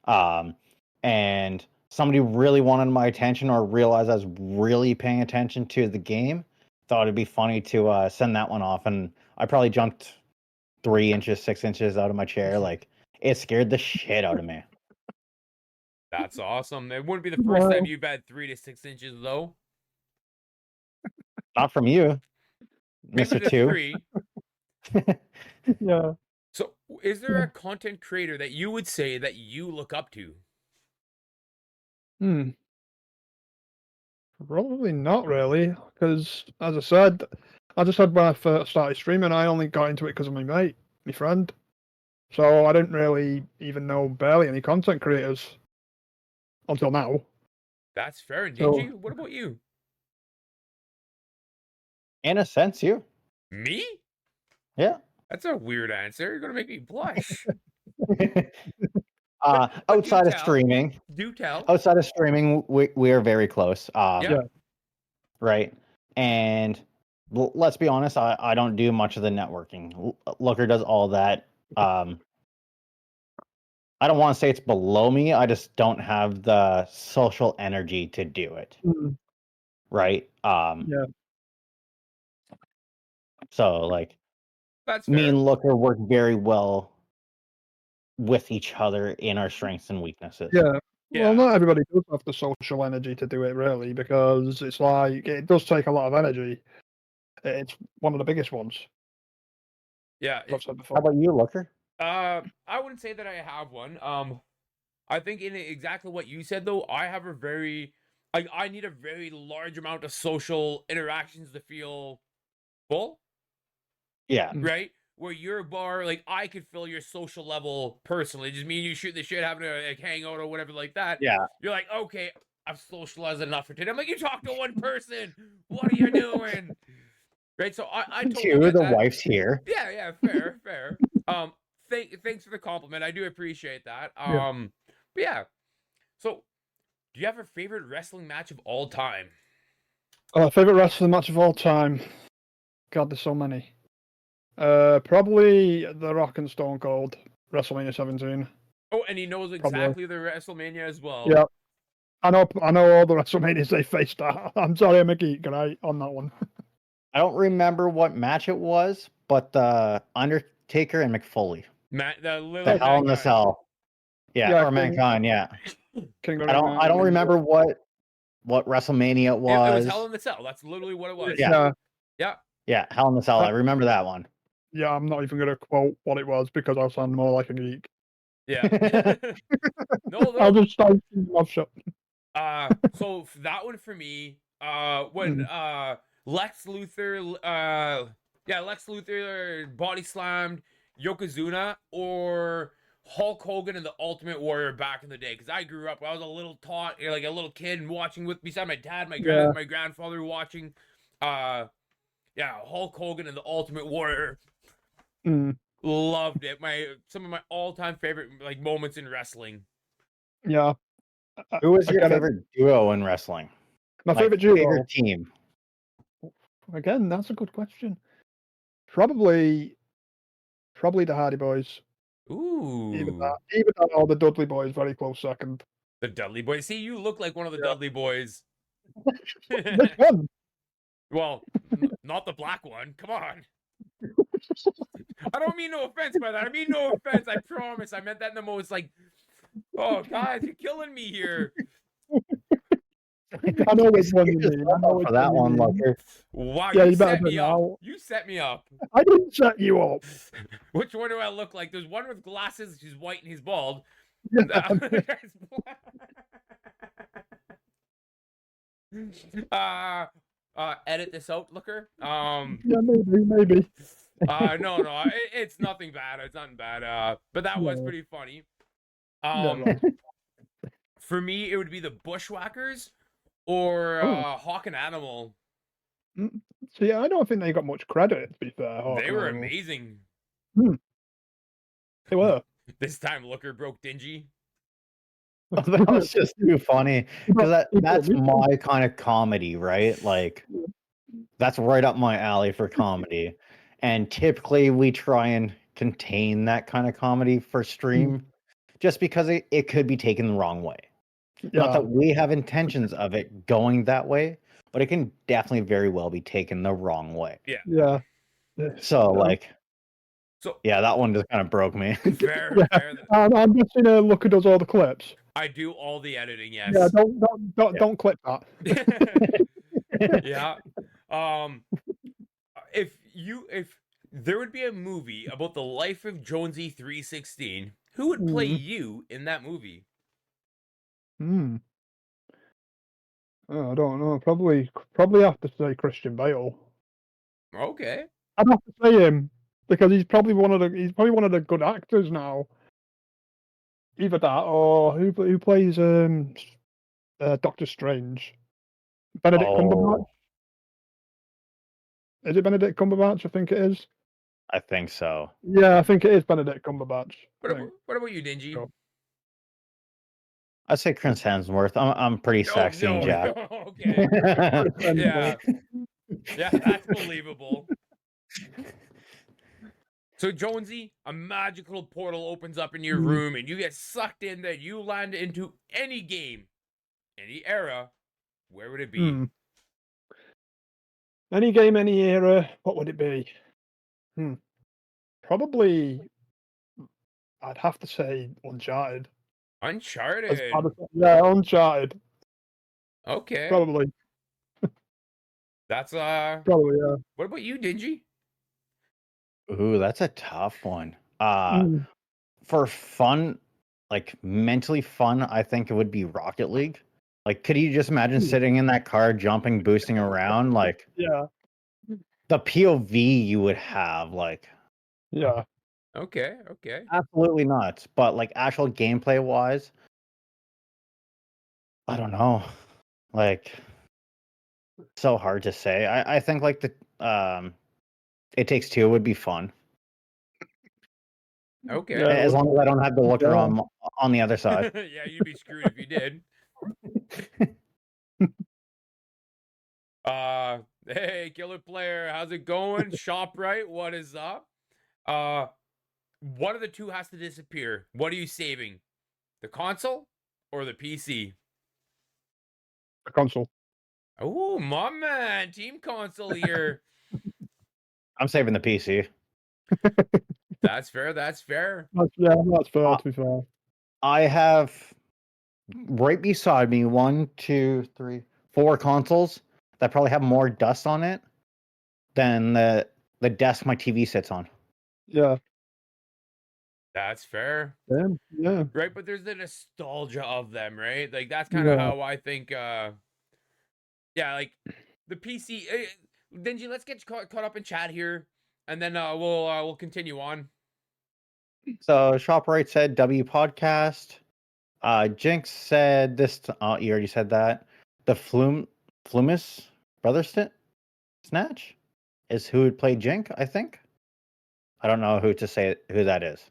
And somebody really wanted my attention or realized I was really paying attention to the game, thought it'd be funny to send that one off, and I probably jumped 3 inches, 6 inches out of my chair. Like, it scared the shit out of me. That's awesome. It wouldn't be the first time you've had 3 to 6 inches though. Not from you, Maybe Mr. the 2. 3. Yeah. So, is there a content creator that you would say that you look up to? Probably not really, because as I said, when I first started streaming, I only got into it because of my mate, my friend. So I didn't really even know barely any content creators until now. That's fair. And So- Dingy, what about you? In a sense, you. Me? Yeah. That's a weird answer. You're gonna make me blush. Outside of tell. streaming, Do tell. we are very close. Yeah. Right. And let's be honest, I don't do much of the networking. Looker does all that. I don't want to say it's below me. I just don't have the social energy to do it. Right. Yeah. So like That's fair. me and Looker work very well with each other in our strengths and weaknesses. Yeah. Yeah. Well, not everybody does have the social energy to do it, really, because it's like it does take a lot of energy. It's one of the biggest ones. Yeah. I've said How before. about you, Looker? I wouldn't say that I have one. I think in exactly what you said though, I have a very I need a very large amount of social interactions to feel full, Yeah. right? Where your bar, like I could fill your social level personally, just me and you shooting the shit, having a like, hangout or whatever like that. Yeah. You're like, okay, I've socialized enough for today. I'm like, you talk to one person. What are you doing? Right. So I totally Two, get the that. wife's here. Yeah, fair. Thanks for the compliment. I do appreciate that. Yeah. But yeah. So Do you have a favorite wrestling match of all time? Favorite wrestling match of all time. God, there's so many. Probably The Rock and Stone Cold, WrestleMania 17. Oh, and he knows exactly the WrestleMania as well. Yeah, I know all the WrestleManias they faced. I'm sorry, I'm a geek, right, on that one. I don't remember what match it was, but the Undertaker and McFoley. The little The Hell in the Mankind. Cell. Yeah, Yeah, or Mankind, yeah. King of I don't remember what WrestleMania it was. It was Hell in the Cell. That's literally what it was. Yeah. Yeah. Yeah, Hell in the Cell. I remember that one. Yeah, I'm not even going to quote what it was because I'll sound more like a geek. Yeah. No. I'll just start off shut. So that one for me, when Lex Luthor body slammed Yokozuna, or Hulk Hogan and the Ultimate Warrior back in the day, because I grew up, I was a little like a little kid and watching beside my dad, my grandfather watching, Hulk Hogan and the Ultimate Warrior. Loved it. Some of my all-time favorite moments in wrestling. Yeah. Who was your favorite duo in wrestling? My favorite duo? Favorite team? Again, that's a good question. Probably the Hardy Boys. Ooh. Even that or the Dudley Boys, very close second. The Dudley Boys. See, you look like one of the Dudley Boys. Which one? Well, not the black one. Come on. I don't mean no offense by that. I mean no offense. I promise. I meant that in the most oh, guys, you're killing me here. I know which one you mean. I know for that one, Looker. Wow, yeah, you set me up. You set me up. I didn't set you up. Which one do I look like? There's one with glasses. She's white and he's bald. Edit this out, Looker. Yeah, maybe. No, it's nothing bad. It's nothing bad. But that was pretty funny. For me, it would be the Bushwhackers or Hawk and Animal. So yeah, I don't think they got much credit, to be fair. They were amazing. They were. This time, Looker broke Dingy. That was just too funny because that's my kind of comedy, right? Like, that's right up my alley for comedy. And typically, we try and contain that kind of comedy for stream, just because it could be taken the wrong way. Yeah. Not that we have intentions of it going that way, but it can definitely very well be taken the wrong way. Yeah. So that one just kind of broke me. Fair. I'm just gonna Looker does all the clips. I do all the editing. Yes. Yeah. Don't clip that. Yeah. If there would be a movie about the life of Jonesy 316, who would play you in that movie? Oh, I don't know. Probably have to say Christian Bale. Okay. I'd have to say him because he's probably one of the good actors now. Either that or who plays Doctor Strange? Benedict Cumberbatch. Is it Benedict Cumberbatch? I think it is. I think so. Yeah, I think it is Benedict Cumberbatch. What about you, Dingy? I'd say Chris Hemsworth. I'm pretty sexy and jacked. Okay. Yeah, that's believable. So Jonesy, a magical portal opens up in your room and you get sucked in that you land into any game, any era. Where would it be? Any game, any era. What would it be? Probably. I'd have to say Uncharted. Uncharted. Yeah, Uncharted. Okay. Probably. That's Probably, yeah. What about you, Dingy? Ooh, that's a tough one. For fun, like mentally fun, I think it would be Rocket League. Like, could you just imagine sitting in that car, jumping, boosting around? Like, yeah, the POV you would have, like, yeah. Okay. Absolutely nuts. But like actual gameplay wise, I don't know. Like, so hard to say. I think like the It Takes Two would be fun. Okay. As long as I don't have the Looker on the other side. Yeah, you'd be screwed if you did. Hey, Killer Player, how's it going? ShopRite, what is up? One of the two has to disappear. What are you saving? The console or the PC? The console. Oh, my man, Team Console here. I'm saving the PC. That's fair. That's fair. That's fair, to be fair. I have right beside me 1, 2, 3, 4 consoles that probably have more dust on it than the desk my TV sits on. Yeah. That's fair. Yeah. Right, but there's the nostalgia of them, right? Like that's kind of Yeah. how I think yeah, like the PC Dingy, let's get caught up in chat here and then we'll continue on. So ShopRite said W podcast. Jinx said this. You already said that. The Flumus brother snatch is who would play Jink. I think. I don't know who that is.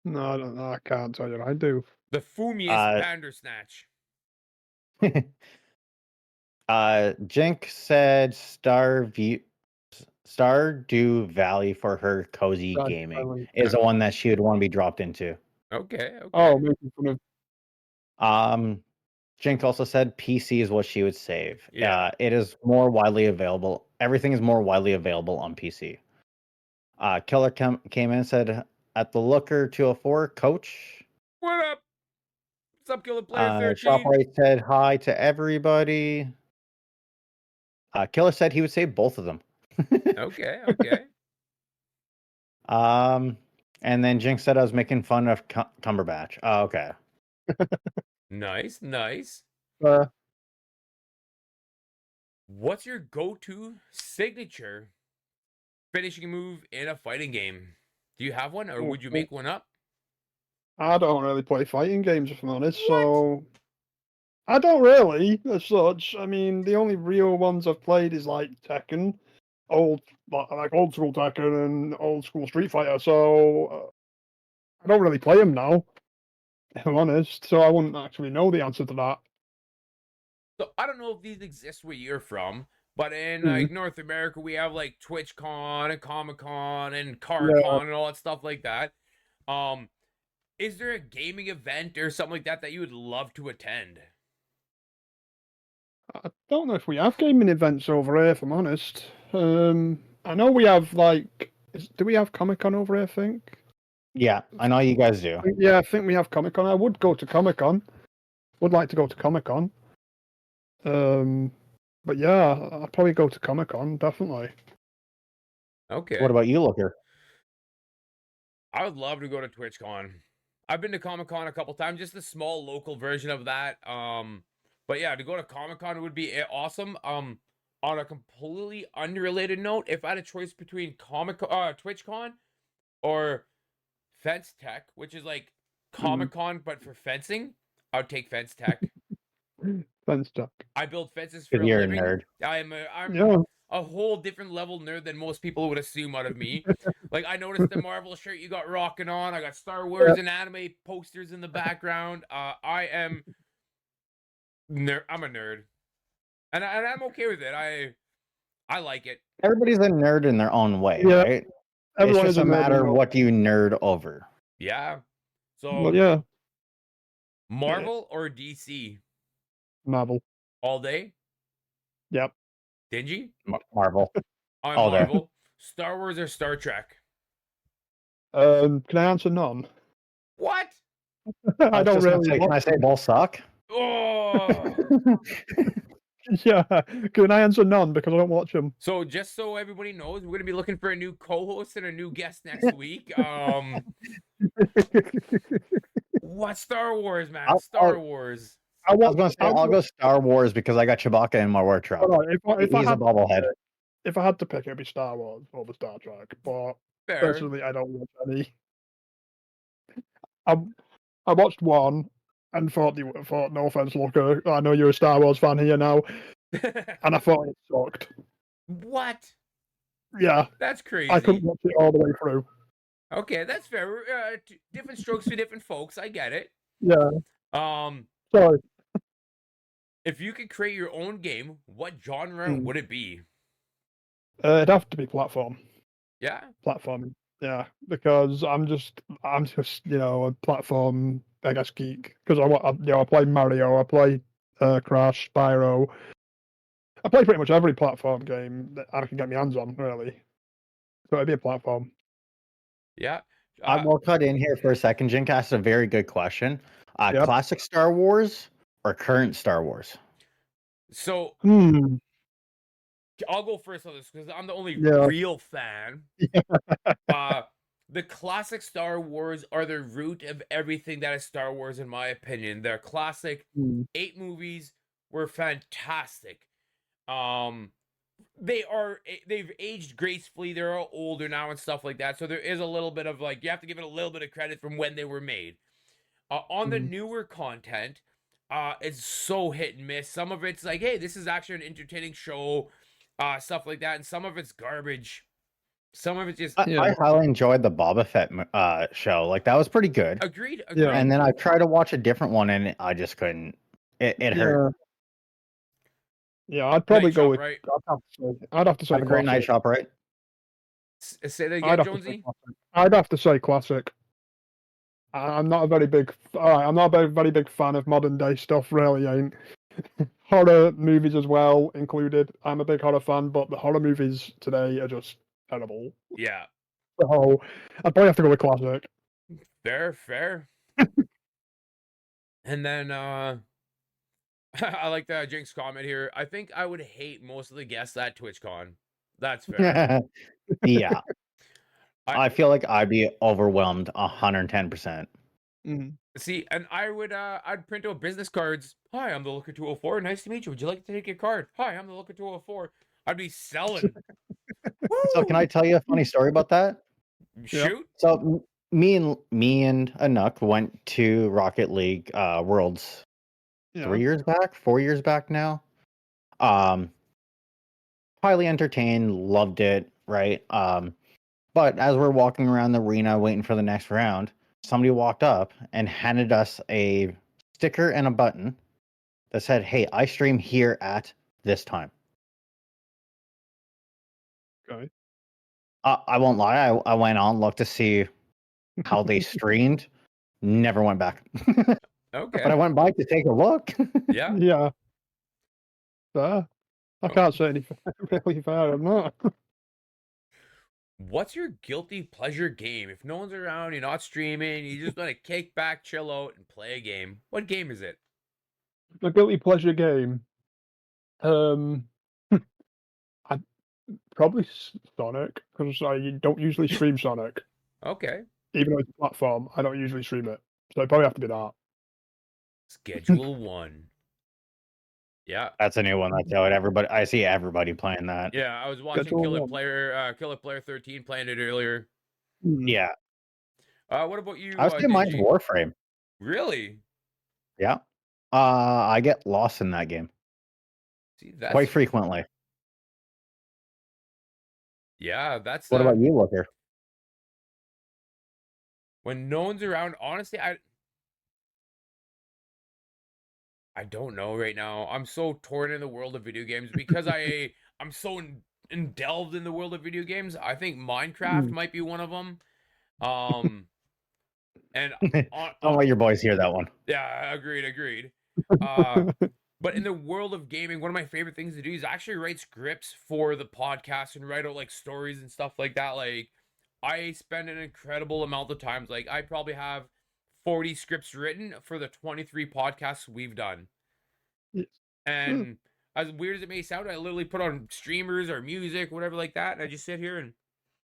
No, I don't know. I can't tell you. I do. The Fumiest Bandersnatch. Jink said Stardew Valley for her cozy Stardew gaming Valley. is the one that she would want to be dropped into. Okay. Oh, making fun of. Jink also said PC is what she would save. Yeah. It is more widely available. Everything is more widely available on PC. Killer came in and said, at the Looker 204, Coach. What up? What's up, Killer Player 13? ShopRite said hi to everybody. Killer said he would save both of them. Okay. And then Jinx said I was making fun of Cumberbatch. Oh, okay. Nice. What's your go-to signature finishing move in a fighting game? Do you have one, or would you make one up? I don't really play fighting games, if I'm honest. So I don't really, as such. I mean, the only real ones I've played is like Tekken, old school Tekken and old school Street Fighter. So I don't really play them now, if I'm honest. So I wouldn't actually know the answer to that. So I don't know if these exist where you're from, but in like North America, we have like TwitchCon and Comic-Con and CarCon and all that stuff like that. Is there a gaming event or something like that you would love to attend? I don't know if we have gaming events over here, if I'm honest. I know we have do we have Comic-Con over here, I think? Yeah, I know you guys do. Yeah, I think we have Comic-Con. I would go to Comic-Con. Would like to go to Comic-Con. But yeah, I'd probably go to Comic-Con, definitely. Okay. What about you, Looker? I would love to go to TwitchCon. I've been to Comic-Con a couple times, just a small local version of that. But yeah, to go to Comic-Con would be awesome. On a completely unrelated note, if I had a choice between TwitchCon or Fence Tech, which is like Comic-Con but for fencing, I would take Fence Tech. Fence Tech. I build fences for a You're living. a nerd. I'm a whole different level nerd than most people would assume out of me. Like, I noticed the Marvel shirt you got rocking on. I got Star Wars and anime posters in the background. I am I'm a nerd, and I'm okay with it. I like it. Everybody's a nerd in their own way, Yeah. right? Everyone it's is just a matter nerd. what do you nerd over. Yeah. So Well, yeah, Marvel or DC? Marvel. All day? Yep. Dingy? Marvel. I'm All day. Marvel. Star Wars or Star Trek? Can I answer none? What? I don't really. Can I say both suck? Oh. Yeah. Can I answer none because I don't watch them? So just so everybody knows, we're gonna be looking for a new co-host and a new guest next week. What Star Wars, man? Star Wars. I was going to say I'll go Star Wars because I got Chewbacca in my wardrobe. If He's a bobblehead. If I had to pick, it'd be Star Wars over Star Trek. But Fair. personally, I don't watch any. I watched one and thought, no offense, Looker, I know you're a Star Wars fan here now, and I thought it sucked. What? Yeah. That's crazy. I couldn't watch it all the way through. Okay, that's fair. Different strokes for different folks. I get it. Yeah. Sorry. If you could create your own game, what genre Mm. would it be? It'd have to be platform. Yeah. Platforming. Yeah, because I'm just a platform, I guess, geek. Because I play Mario, I play Crash, Spyro. I play pretty much every platform game that I can get my hands on, really. So it'd be a platform. Yeah. I will cut in here for a second. Jink asked a very good question. Yep. Classic Star Wars or current Star Wars? So Hmm. I'll go first on this because I'm the only Yeah. real fan. The classic Star Wars are the root of everything that is Star Wars, in my opinion. Their classic Hmm. 8 movies were fantastic. They've aged gracefully. They're all older now and stuff like that. So there is a little bit of like, you have to give it a little bit of credit from when they were made. On the Mhm. newer content, it's so hit and miss. Some of it's like, hey, this is actually an entertaining show, stuff like that, and some of it's garbage. Some of it's just I highly enjoyed the Boba Fett show. Like that was pretty good. agreed. Yeah. And then I tried to watch a different one and I just couldn't. It hurt. Yeah, I'd probably Night go Shop, with. right? I'd have to say Have a great night classic. shop, right? Say that I'd again, have to say Jonesy. classic. I'd have to say classic. I'm not a very big. I'm not a very big fan of modern day stuff. Really, ain't. Horror movies as well included. I'm a big horror fan, but the horror movies today are just terrible. Yeah, So I'd probably have to go with classic. fair. And then I like the Jinx comment here. I think I would hate most of the guests at TwitchCon. That's fair. Yeah. I- I feel like I'd be overwhelmed 110%. Mhm. See, and I'd print out business cards. Hi, I'm the Looker 204. Nice to meet you. Would you like to take your card? Hi, I'm the Looker 204. I'd be selling. So can I tell you a funny story about that? Shoot. So me and Anuk went to Rocket League Worlds Yeah. 4 years back now. Highly entertained, loved it, right? But as we're walking around the arena waiting for the next round, somebody walked up and handed us a sticker and a button that said, "Hey, I stream here at this time." Okay. I won't lie, I went on, looked to see how they streamed, never went back. Okay. But I went by to take a look. Yeah. Yeah. Fair. I can't say anything really fair. I'm not. What's your guilty pleasure game? If no one's around, you're not streaming, you just want to kick back, chill out, and play a game. What game is it? My guilty pleasure game. I probably Sonic because I don't usually stream Sonic, Okay. even though it's a platform. I don't usually stream it, so it'd probably have to be that. Schedule 1. Yeah. That's a new one that's out. I see everybody playing that. Yeah, I was watching Schedule Killer 1. Player 13 playing it earlier. Hmm. Yeah. What about you? I would say mine's Digi? Warframe. Really? Yeah. I get lost in that game See, that's quite frequently. Yeah, that's What about you, Looker? when no one's around. Honestly, I don't know right now. I'm so torn in the world of video games because I'm so delved in the world of video games. I think Minecraft might be one of them. And Don't let your boys hear that one. yeah, agreed. But in the world of gaming, one of my favorite things to do is actually write scripts for the podcast and write out like stories and stuff like that. Like I spend an incredible amount of times. Like I probably have 40 scripts written for the 23 podcasts we've done. Yes. And as weird as it may sound, I literally put on streamers or music, whatever like that, and I just sit here and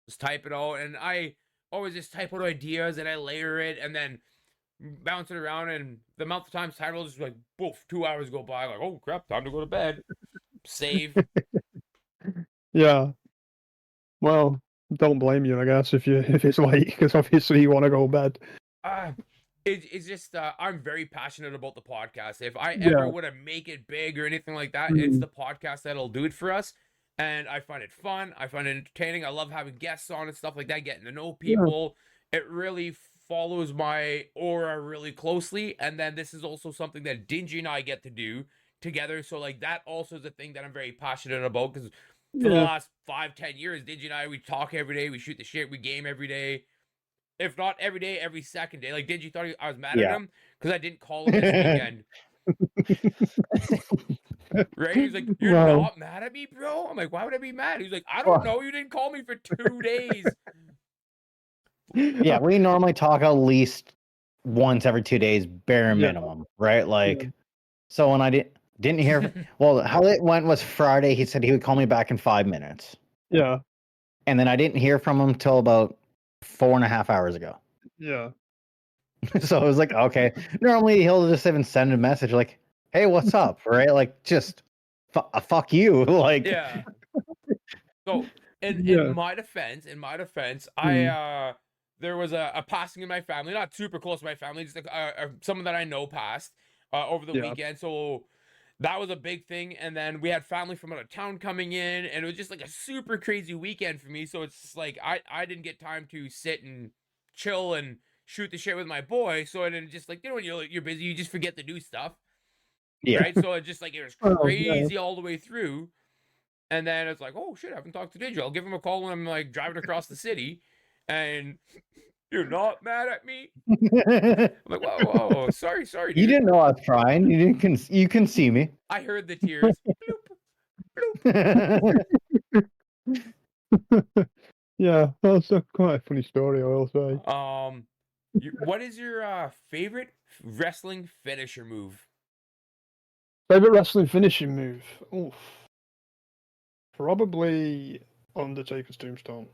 just type it out. And I always just type out ideas and I layer it and then bounce it around. And the amount of times time will just like, poof, 2 hours go by. Like, oh crap, time to go to bed. Save. Yeah. Well, don't blame you, I guess, if it's late, because obviously you want to go to bed. It's just I'm very passionate about the podcast. If I Yeah. ever would to make it big or anything like that, it's the podcast that'll do it for us. And I find it fun. I find it entertaining. I love having guests on and stuff like that, getting to know people. It really follows my aura really closely. And then this is also something that Dingy and I get to do together. So like that also is a thing that I'm very passionate about because for the Yeah. last 5-10 years, Digi and I, we talk every day, we shoot the shit, we game every day. If not every day, every second day. Like Digi thought I was mad at Yeah. him because I didn't call him this weekend. Right? He's like, "You're Wow. not mad at me, bro?" I'm like, "Why would I be mad?" He's like, "I don't know. You didn't call me for 2 days." Yeah, we normally talk at least once every 2 days, bare Yeah. minimum, right? Like, so when I didn't hear, well, how it went was Friday. He said he would call me back in 5 minutes, Yeah. and then I didn't hear from him till about 4.5 hours ago. Yeah. So I was like, okay. Normally he'll just even send a message like, "Hey, what's up?" Right? Like, just fuck you. Like, Yeah. So in Yeah. my defense, Mm. I there was a passing in my family, not super close to my family, just like someone that I know passed over the Yeah. weekend. So that was a big thing. And then we had family from out of town coming in, and it was just like a super crazy weekend for me. So it's just like I didn't get time to sit and chill and shoot the shit with my boy. So I didn't just like, you know, when you're busy, you just forget to do stuff. yeah. Right. So it just like it was Oh, yeah. crazy all the way through. And then it's like, oh shit, I haven't talked to Digi. I'll give him a call when I'm like driving across the city. And you're not mad at me? I'm like, whoa, sorry, dude. You didn't know I was trying. You can see me. I heard the tears. Bloop. Yeah, that's quite a funny story, I will say. What is your favorite wrestling finisher move? Favorite wrestling finishing move? Oof. Probably Undertaker's Tombstone.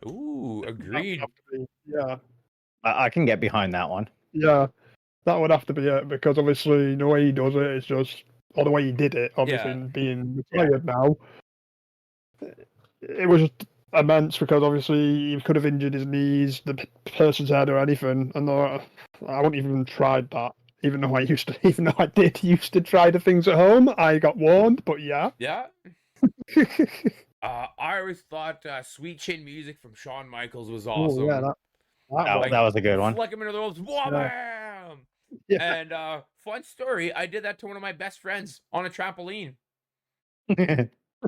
Ooh, That would agreed. have to be- Yeah, I can get behind that one. yeah, that would have to be it because obviously the way he does it is just, or the way he did it, obviously Yeah. being retired now, it was just immense because obviously he could have injured his knees, the person's head or anything, and I wouldn't even tried that. Even though I did used to try the things at home, I got warned. But yeah, Yeah. I always thought Sweet Chin Music from Shawn Michaels was awesome. Oh, yeah, That was a good one. Flick him into the ropes, wham! Yeah. And fun story, I did that to one of my best friends on a trampoline.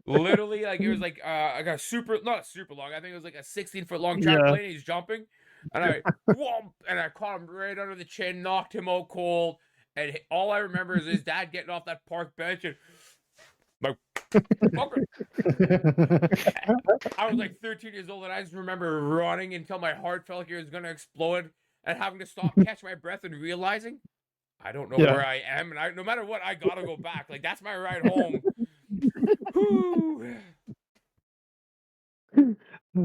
Literally, like it was like I got not super long. I think it was like a 16-foot long Yeah. trampoline. He's jumping, and I caught him right under the chin, knocked him out cold. And all I remember is his dad getting off that park bench and like, fucker. I was like 13 years old, and I just remember running until my heart felt like it was gonna explode, and having to stop, catch my breath, and realizing I don't know Yeah. where I am, and no matter what, I gotta go back. Like that's my ride home. Whew.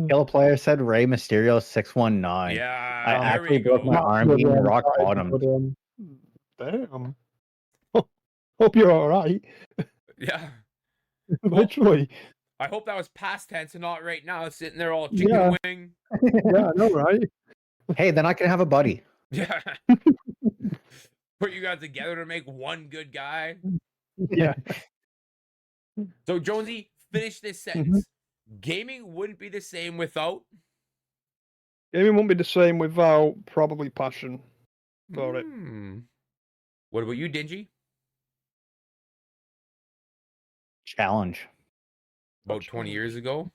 Kill player said Rey Mysterio 619. Yeah, I there actually we broke go. my arm being rock That is bottom. good one. Damn. Hope you're all right. Yeah. Literally. I hope that was past tense and not right now, sitting there all chicken Yeah. wing. Yeah, I know, right? Hey, then I can have a buddy. Yeah. Put you guys together to make one good guy. Yeah. So Jonesy, finish this sentence. Gaming wouldn't be the same without Gaming won't be the same without probably passion for it. What about you, Dingy? Challenge. About 20 years ago?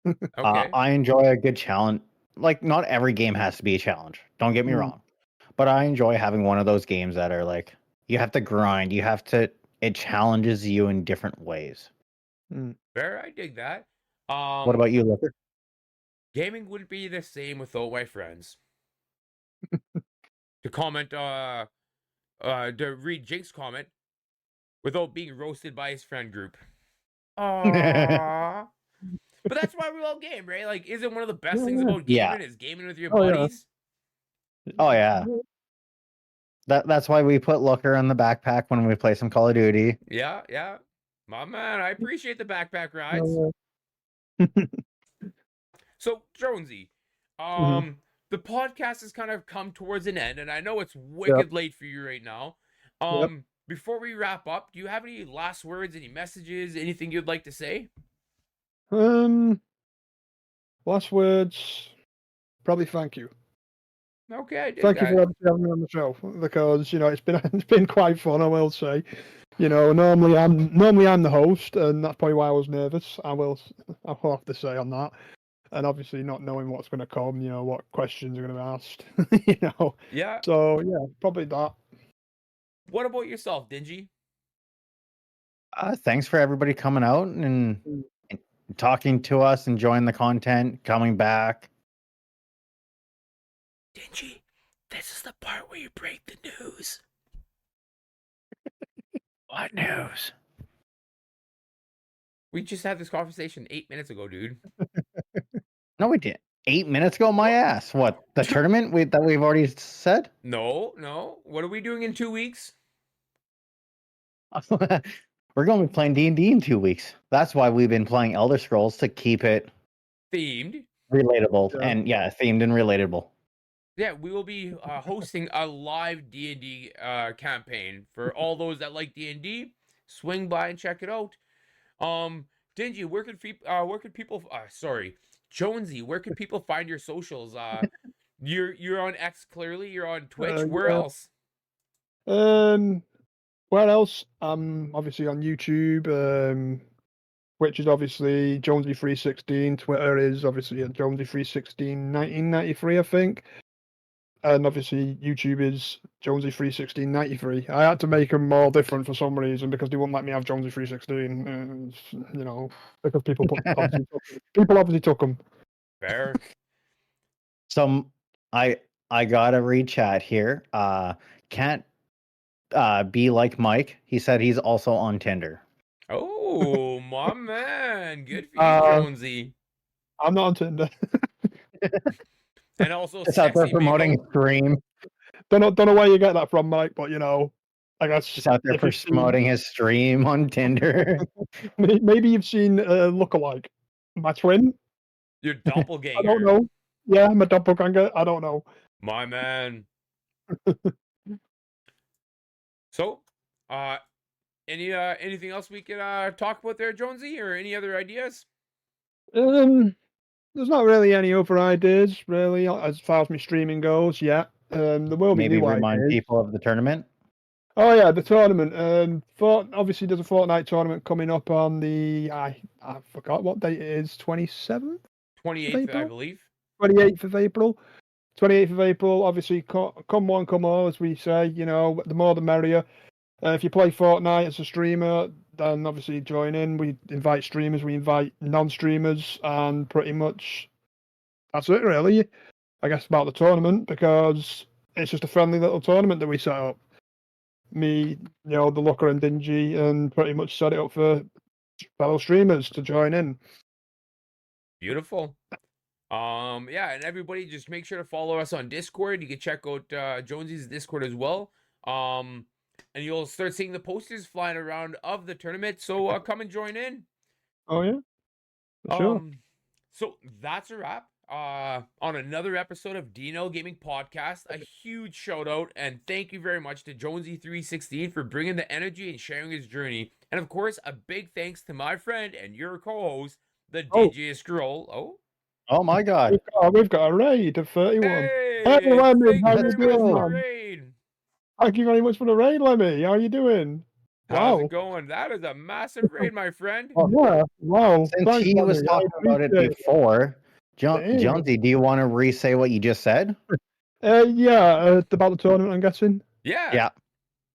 Okay. I enjoy a good challenge. Like, not every game has to be a challenge. Don't get me wrong. But I enjoy having one of those games that are like, you have to grind. It challenges you in different ways. Fair, I dig that. What about you, Liquor? Gaming wouldn't be the same without my friends. To comment, to read Jake's comment, without being roasted by his friend group. Aww. But that's why we all game, right? Like, isn't one of the best things about gaming is gaming with your buddies? Oh yeah. That's why we put Looker in the backpack when we play some Call of Duty. Yeah, yeah. My man, I appreciate the backpack rides. So, Jonesy, the podcast has kind of come towards an end, and I know it's wicked late for you right now. Before we wrap up, do you have any last words, any messages, anything you'd like to say? Last words, probably thank you. Okay, I did Thank that. you for having me on the show because it's been quite fun, I will say. Normally I'm the host, and that's probably why I was nervous. I'll have to say on that, and obviously not knowing what's going to come, what questions are going to be asked, Yeah. So yeah, probably that. What about yourself, Dingy? Thanks for everybody coming out and Mm. talking to us, enjoying the content, coming back. Dingy, this is the part where you break the news. What news? We just had this conversation 8 minutes ago, dude. No, we didn't. 8 minutes ago, my ass. What, the tournament that we've already said? No. What are we doing in 2 weeks? We're going to be playing D&D in 2 weeks. That's why we've been playing Elder Scrolls, to keep it Themed. relatable. Yeah. And themed and relatable. Yeah, we will be hosting a live D&D campaign for all those that like D&D. Swing by and check it out. Dingy, where could people? Sorry, Jonesy, where could people find your socials? You're on X, clearly. You're on Twitch. Where Yeah. else? Where else? Obviously on YouTube, which is obviously Jonesy316. Twitter is obviously at Jonesy3161993, I think. And obviously YouTube is Jonesy31693. I had to make them all different for some reason because they wouldn't let me have Jonesy316. Because people obviously took them. Fair. So I got a read chat here. Can't be like Mike. He said he's also on Tinder. Oh, my man. Good for you, Jonesy. I'm not on Tinder. And also Just out there sexy promoting Miko. a stream. Don't know where you get that from, Mike, but I guess Just out there if you've seen- promoting his stream on Tinder. maybe you've seen Lookalike, my twin. Your doppelganger. I don't know. Yeah, my doppelganger. I don't know. My man. So, anything else we can talk about there, Jonesy, or any other ideas? There's not really any other ideas, really, as far as my streaming goes. Yeah, there will be Maybe new remind ideas. people of the tournament. Oh yeah, the tournament. Obviously there's a Fortnite tournament coming up on the I forgot what date it is. 27th, 28th, I April? believe. 28th of April. 28th of April. Obviously, come one, come all, as we say. The more the merrier. If you play Fortnite as a streamer, then obviously join in. We invite streamers, we invite non-streamers, and pretty much that's it, really. I guess about the tournament, because it's just a friendly little tournament that we set up. Me, the Looker and Dingy, and pretty much set it up for fellow streamers to join in. Beautiful. Yeah, and everybody just make sure to follow us on Discord. You can check out Jonesy's Discord as well. And you'll start seeing the posters flying around of the tournament. So come and join in. Oh yeah, for sure. So that's a wrap. On another episode of D&L Gaming Podcast, a huge shout out and thank you very much to Jonesy316 for bringing the energy and sharing his journey. And of course, a big thanks to my friend and your co-host, the DJ Scroll. Oh my God! We've got a raid of 31. Hey, Lemmy, thank how you you very much doing, for the man? raid. Thank you very much for the raid, Lemmy. How are you doing? How's Wow. it going? That is a massive raid, my friend. Yeah. Wow. Since Thanks, he was Lemmy. I talking about it appreciate before, Damn. Jonesy, do you want to re-say what you just said? Yeah, about the tournament, I'm guessing. Yeah. Yeah.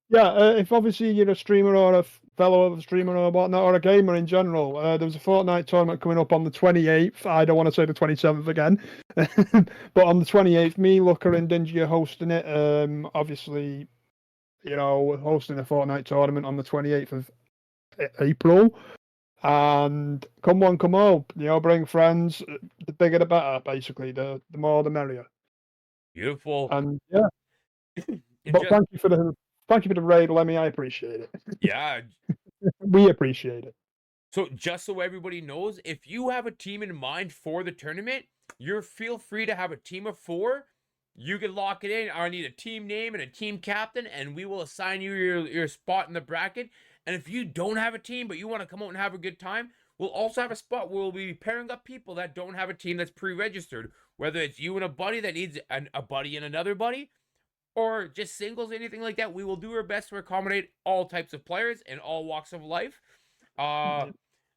Yeah, if obviously you're a streamer or a fellow streamer or whatnot, or a gamer in general, there's a Fortnite tournament coming up on the 28th. I don't want to say the 27th again. But on the 28th, me, Looker, and Dingy are hosting it. Obviously, we're hosting a Fortnite tournament on the 28th of April. And come one, come all. Bring friends. The bigger the better, basically. The more the merrier. Beautiful. And yeah. But thank you for the raid, Lemmy. I appreciate it. Yeah. We appreciate it. So just so everybody knows, if you have a team in mind for the tournament, feel free to have a team of 4. You can lock it in. I need a team name and a team captain, and we will assign you your spot in the bracket. And if you don't have a team, but you want to come out and have a good time, we'll also have a spot where we'll be pairing up people that don't have a team that's pre-registered. Whether it's you and a buddy that needs a buddy and another buddy, or just singles, anything like that, we will do our best to accommodate all types of players in all walks of life.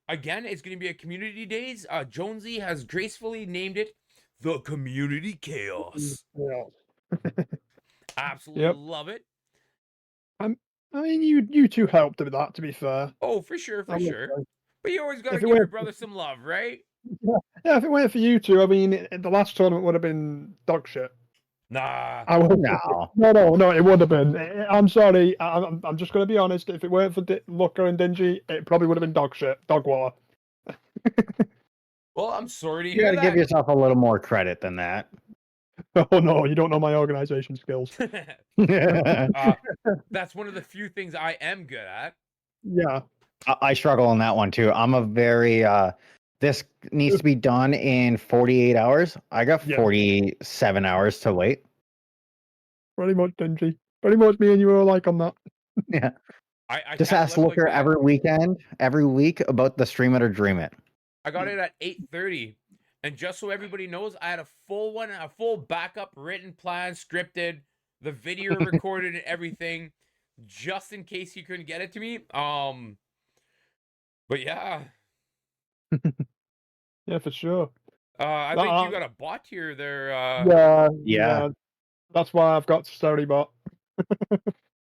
Again, it's going to be a community days. Jonesy has gracefully named it the Community Chaos. Yeah. Absolutely Yep. love it. I mean, you two helped with that, to be fair. Oh, for sure, for I must sure. say. But you always got to If it give your weren't- brother some love, right? Yeah, if it weren't for you two, I mean, the last tournament would have been dog shit. Nah. I would, No. no, it would have been. I'm sorry. I'm just going to be honest. If it weren't for Looker and Dingy, it probably would have been dog shit, dog water. Well, I'm sorry to You hear got to give that. yourself a little more credit than that. Oh no, you don't know my organization skills. That's one of the few things I am good at. Yeah. I struggle on that one too. I'm a very this needs to be done in 48 hours. I got Yeah. 47 hours to wait. Pretty much, Dingy. Pretty much me and you are alike on that. Yeah. I Just kinda ask live like Looker that. every weekend, every week about the stream it or dream it. I got it at 8:30, and just so everybody knows, I had a full backup written plan, scripted, the video recorded, and everything, just in case he couldn't get it to me. But yeah, Yeah, for sure. I think you got a bot here there. Yeah. That's why I've got Storybot.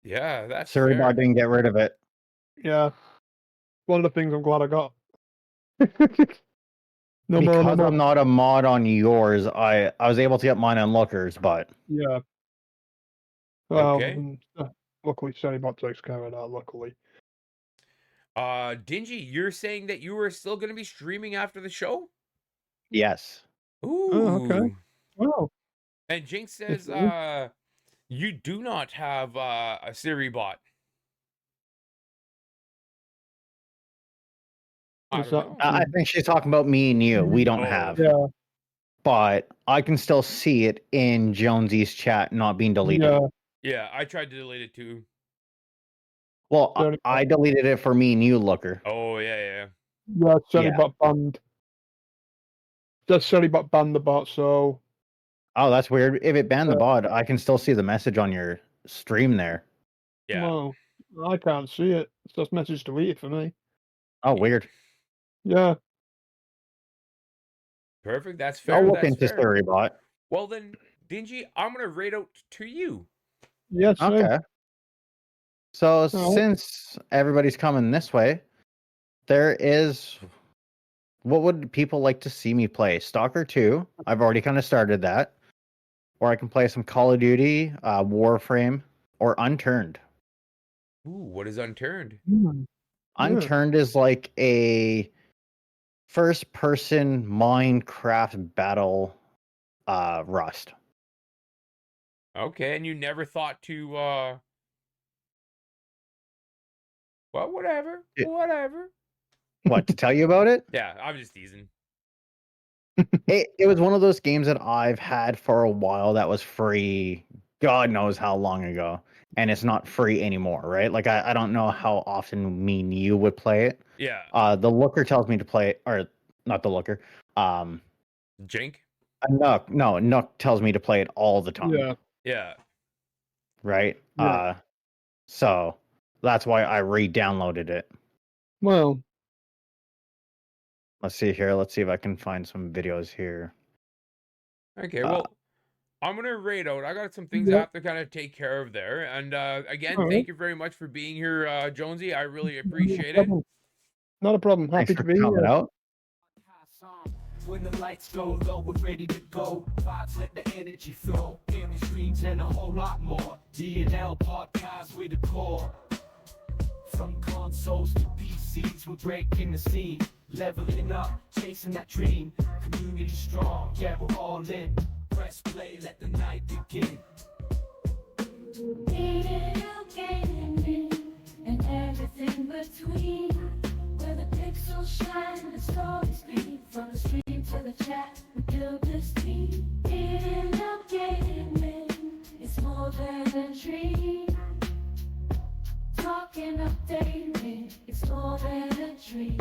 Yeah, that's Surrey fair. didn't get rid of it. Yeah. One of the things I'm glad I got. No Because more. I'm not a mod on yours, I was able to get mine on Lookers, but Yeah. Well, Okay. Luckily, Storybot takes care of that. Luckily. Dingy, you're saying that you were still going to be streaming after the show? yes. Ooh. Oh, okay. Wow. And Jinx says, for you do not have a Siri bot. I Is don't that- know. I think she's talking about me and you. We don't Oh. have. Yeah. But I can still see it in Jonesy's chat not being deleted. Yeah. Yeah, I tried to delete it too. Well, Sorry. I deleted it for me and you, Looker. Oh, yeah. Yeah. Storybot banned. Just Storybot banned the bot. So Oh, that's weird. If it banned the bot, I can still see the message on your stream there. Yeah. no, I can't see it. It's just message deleted for me. Oh, weird. Yeah. Perfect. That's fair. I'll look That's into fair. Storybot. Well, then, Dingy, I'm going to rate out to you. Yeah. Same. Okay. So Oh. since everybody's coming this way, there is. What would people like to see me play? Stalker 2. I've already kind of started that. Or I can play some Call of Duty, Warframe, or Unturned. Ooh, what is Unturned? Hmm. Yeah. Unturned is like a first-person Minecraft battle Rust. Okay, and you never thought to, well, whatever. Yeah. Whatever. What, to tell you about it? Yeah, I'm just teasing. It was one of those games that I've had for a while that was free, God knows how long ago, and it's not free anymore, right? Like I don't know how often me and you would play it. Yeah. The Looker tells me to play it, or not the Looker. Jink? Nook tells me to play it all the time, Yeah. Yeah. right? Yeah. So that's why I re-downloaded it. Well. Let's see here. Let's see if I can find some videos here. Okay, well, I'm going to rate out. I got some things I Yeah. have to kind of take care of there. And again, All thank right. you very much for being here, Jonesy. I really appreciate it. Not a problem. Thanks Happy for to be coming here. out. When the lights go low, we're ready to go. Vibes, let the energy flow. Gaming streams and a whole lot more. D&L Podcast with the core. From consoles to PCs, we're breaking the scene. Leveling up, chasing that dream. Community strong, yeah, we're all in. Press play, let the night begin. D&L Gaming and everything between. Where the pixels shine, the stories gleam. From the stream to the chat, we build this team. D&L Gaming, it's more than a dream. Talking updating, it's more than a dream.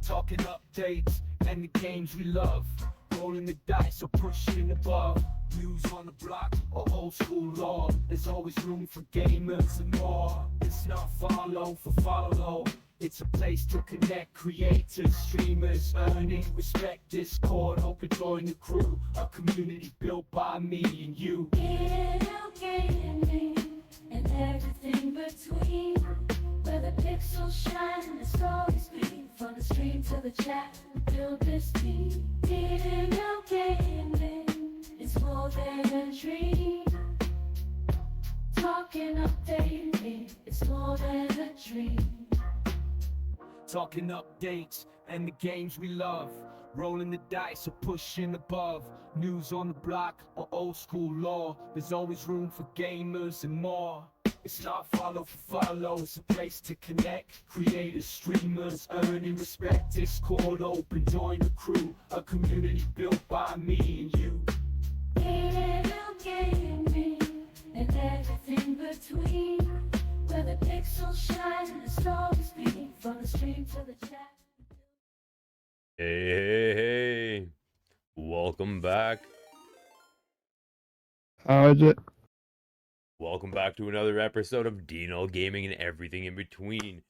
Talking updates and the games we love. Rolling the dice or pushing above. News on the block or old school law. There's always room for gamers and more. It's not follow for follow. It's a place to connect creators, streamers, earning respect. Discord, open join the crew. A community built by me and you. D&L Gaming and everything between. Where the pixels shine and the stories gleam. From the stream to the chat, build this team. D&L Gaming, it's more than a dream. Talking updating, it's more than a dream. Talking updates and the games we love. Rolling the dice or pushing above. News on the block or old school law. There's always room for gamers and more. It's not follow for follow, it's a place to connect. Creators, streamers, earning respect. Discord open, join the crew. A community built by me and you. D&L Gaming and everything between. Where the pixels shine and the stories gleam. From the stream to the chat. Hey. Welcome back. How is it? Welcome back to another episode of D&L Gaming and everything in between.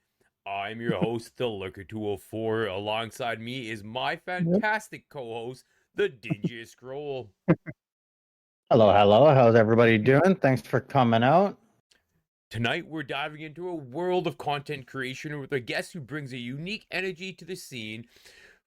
I'm your host, the Lurker 204. Alongside me is my fantastic co-host, the Dingy Scroll. Hello, hello. How's everybody doing? Thanks for coming out. Tonight, we're diving into a world of content creation with a guest who brings a unique energy to the scene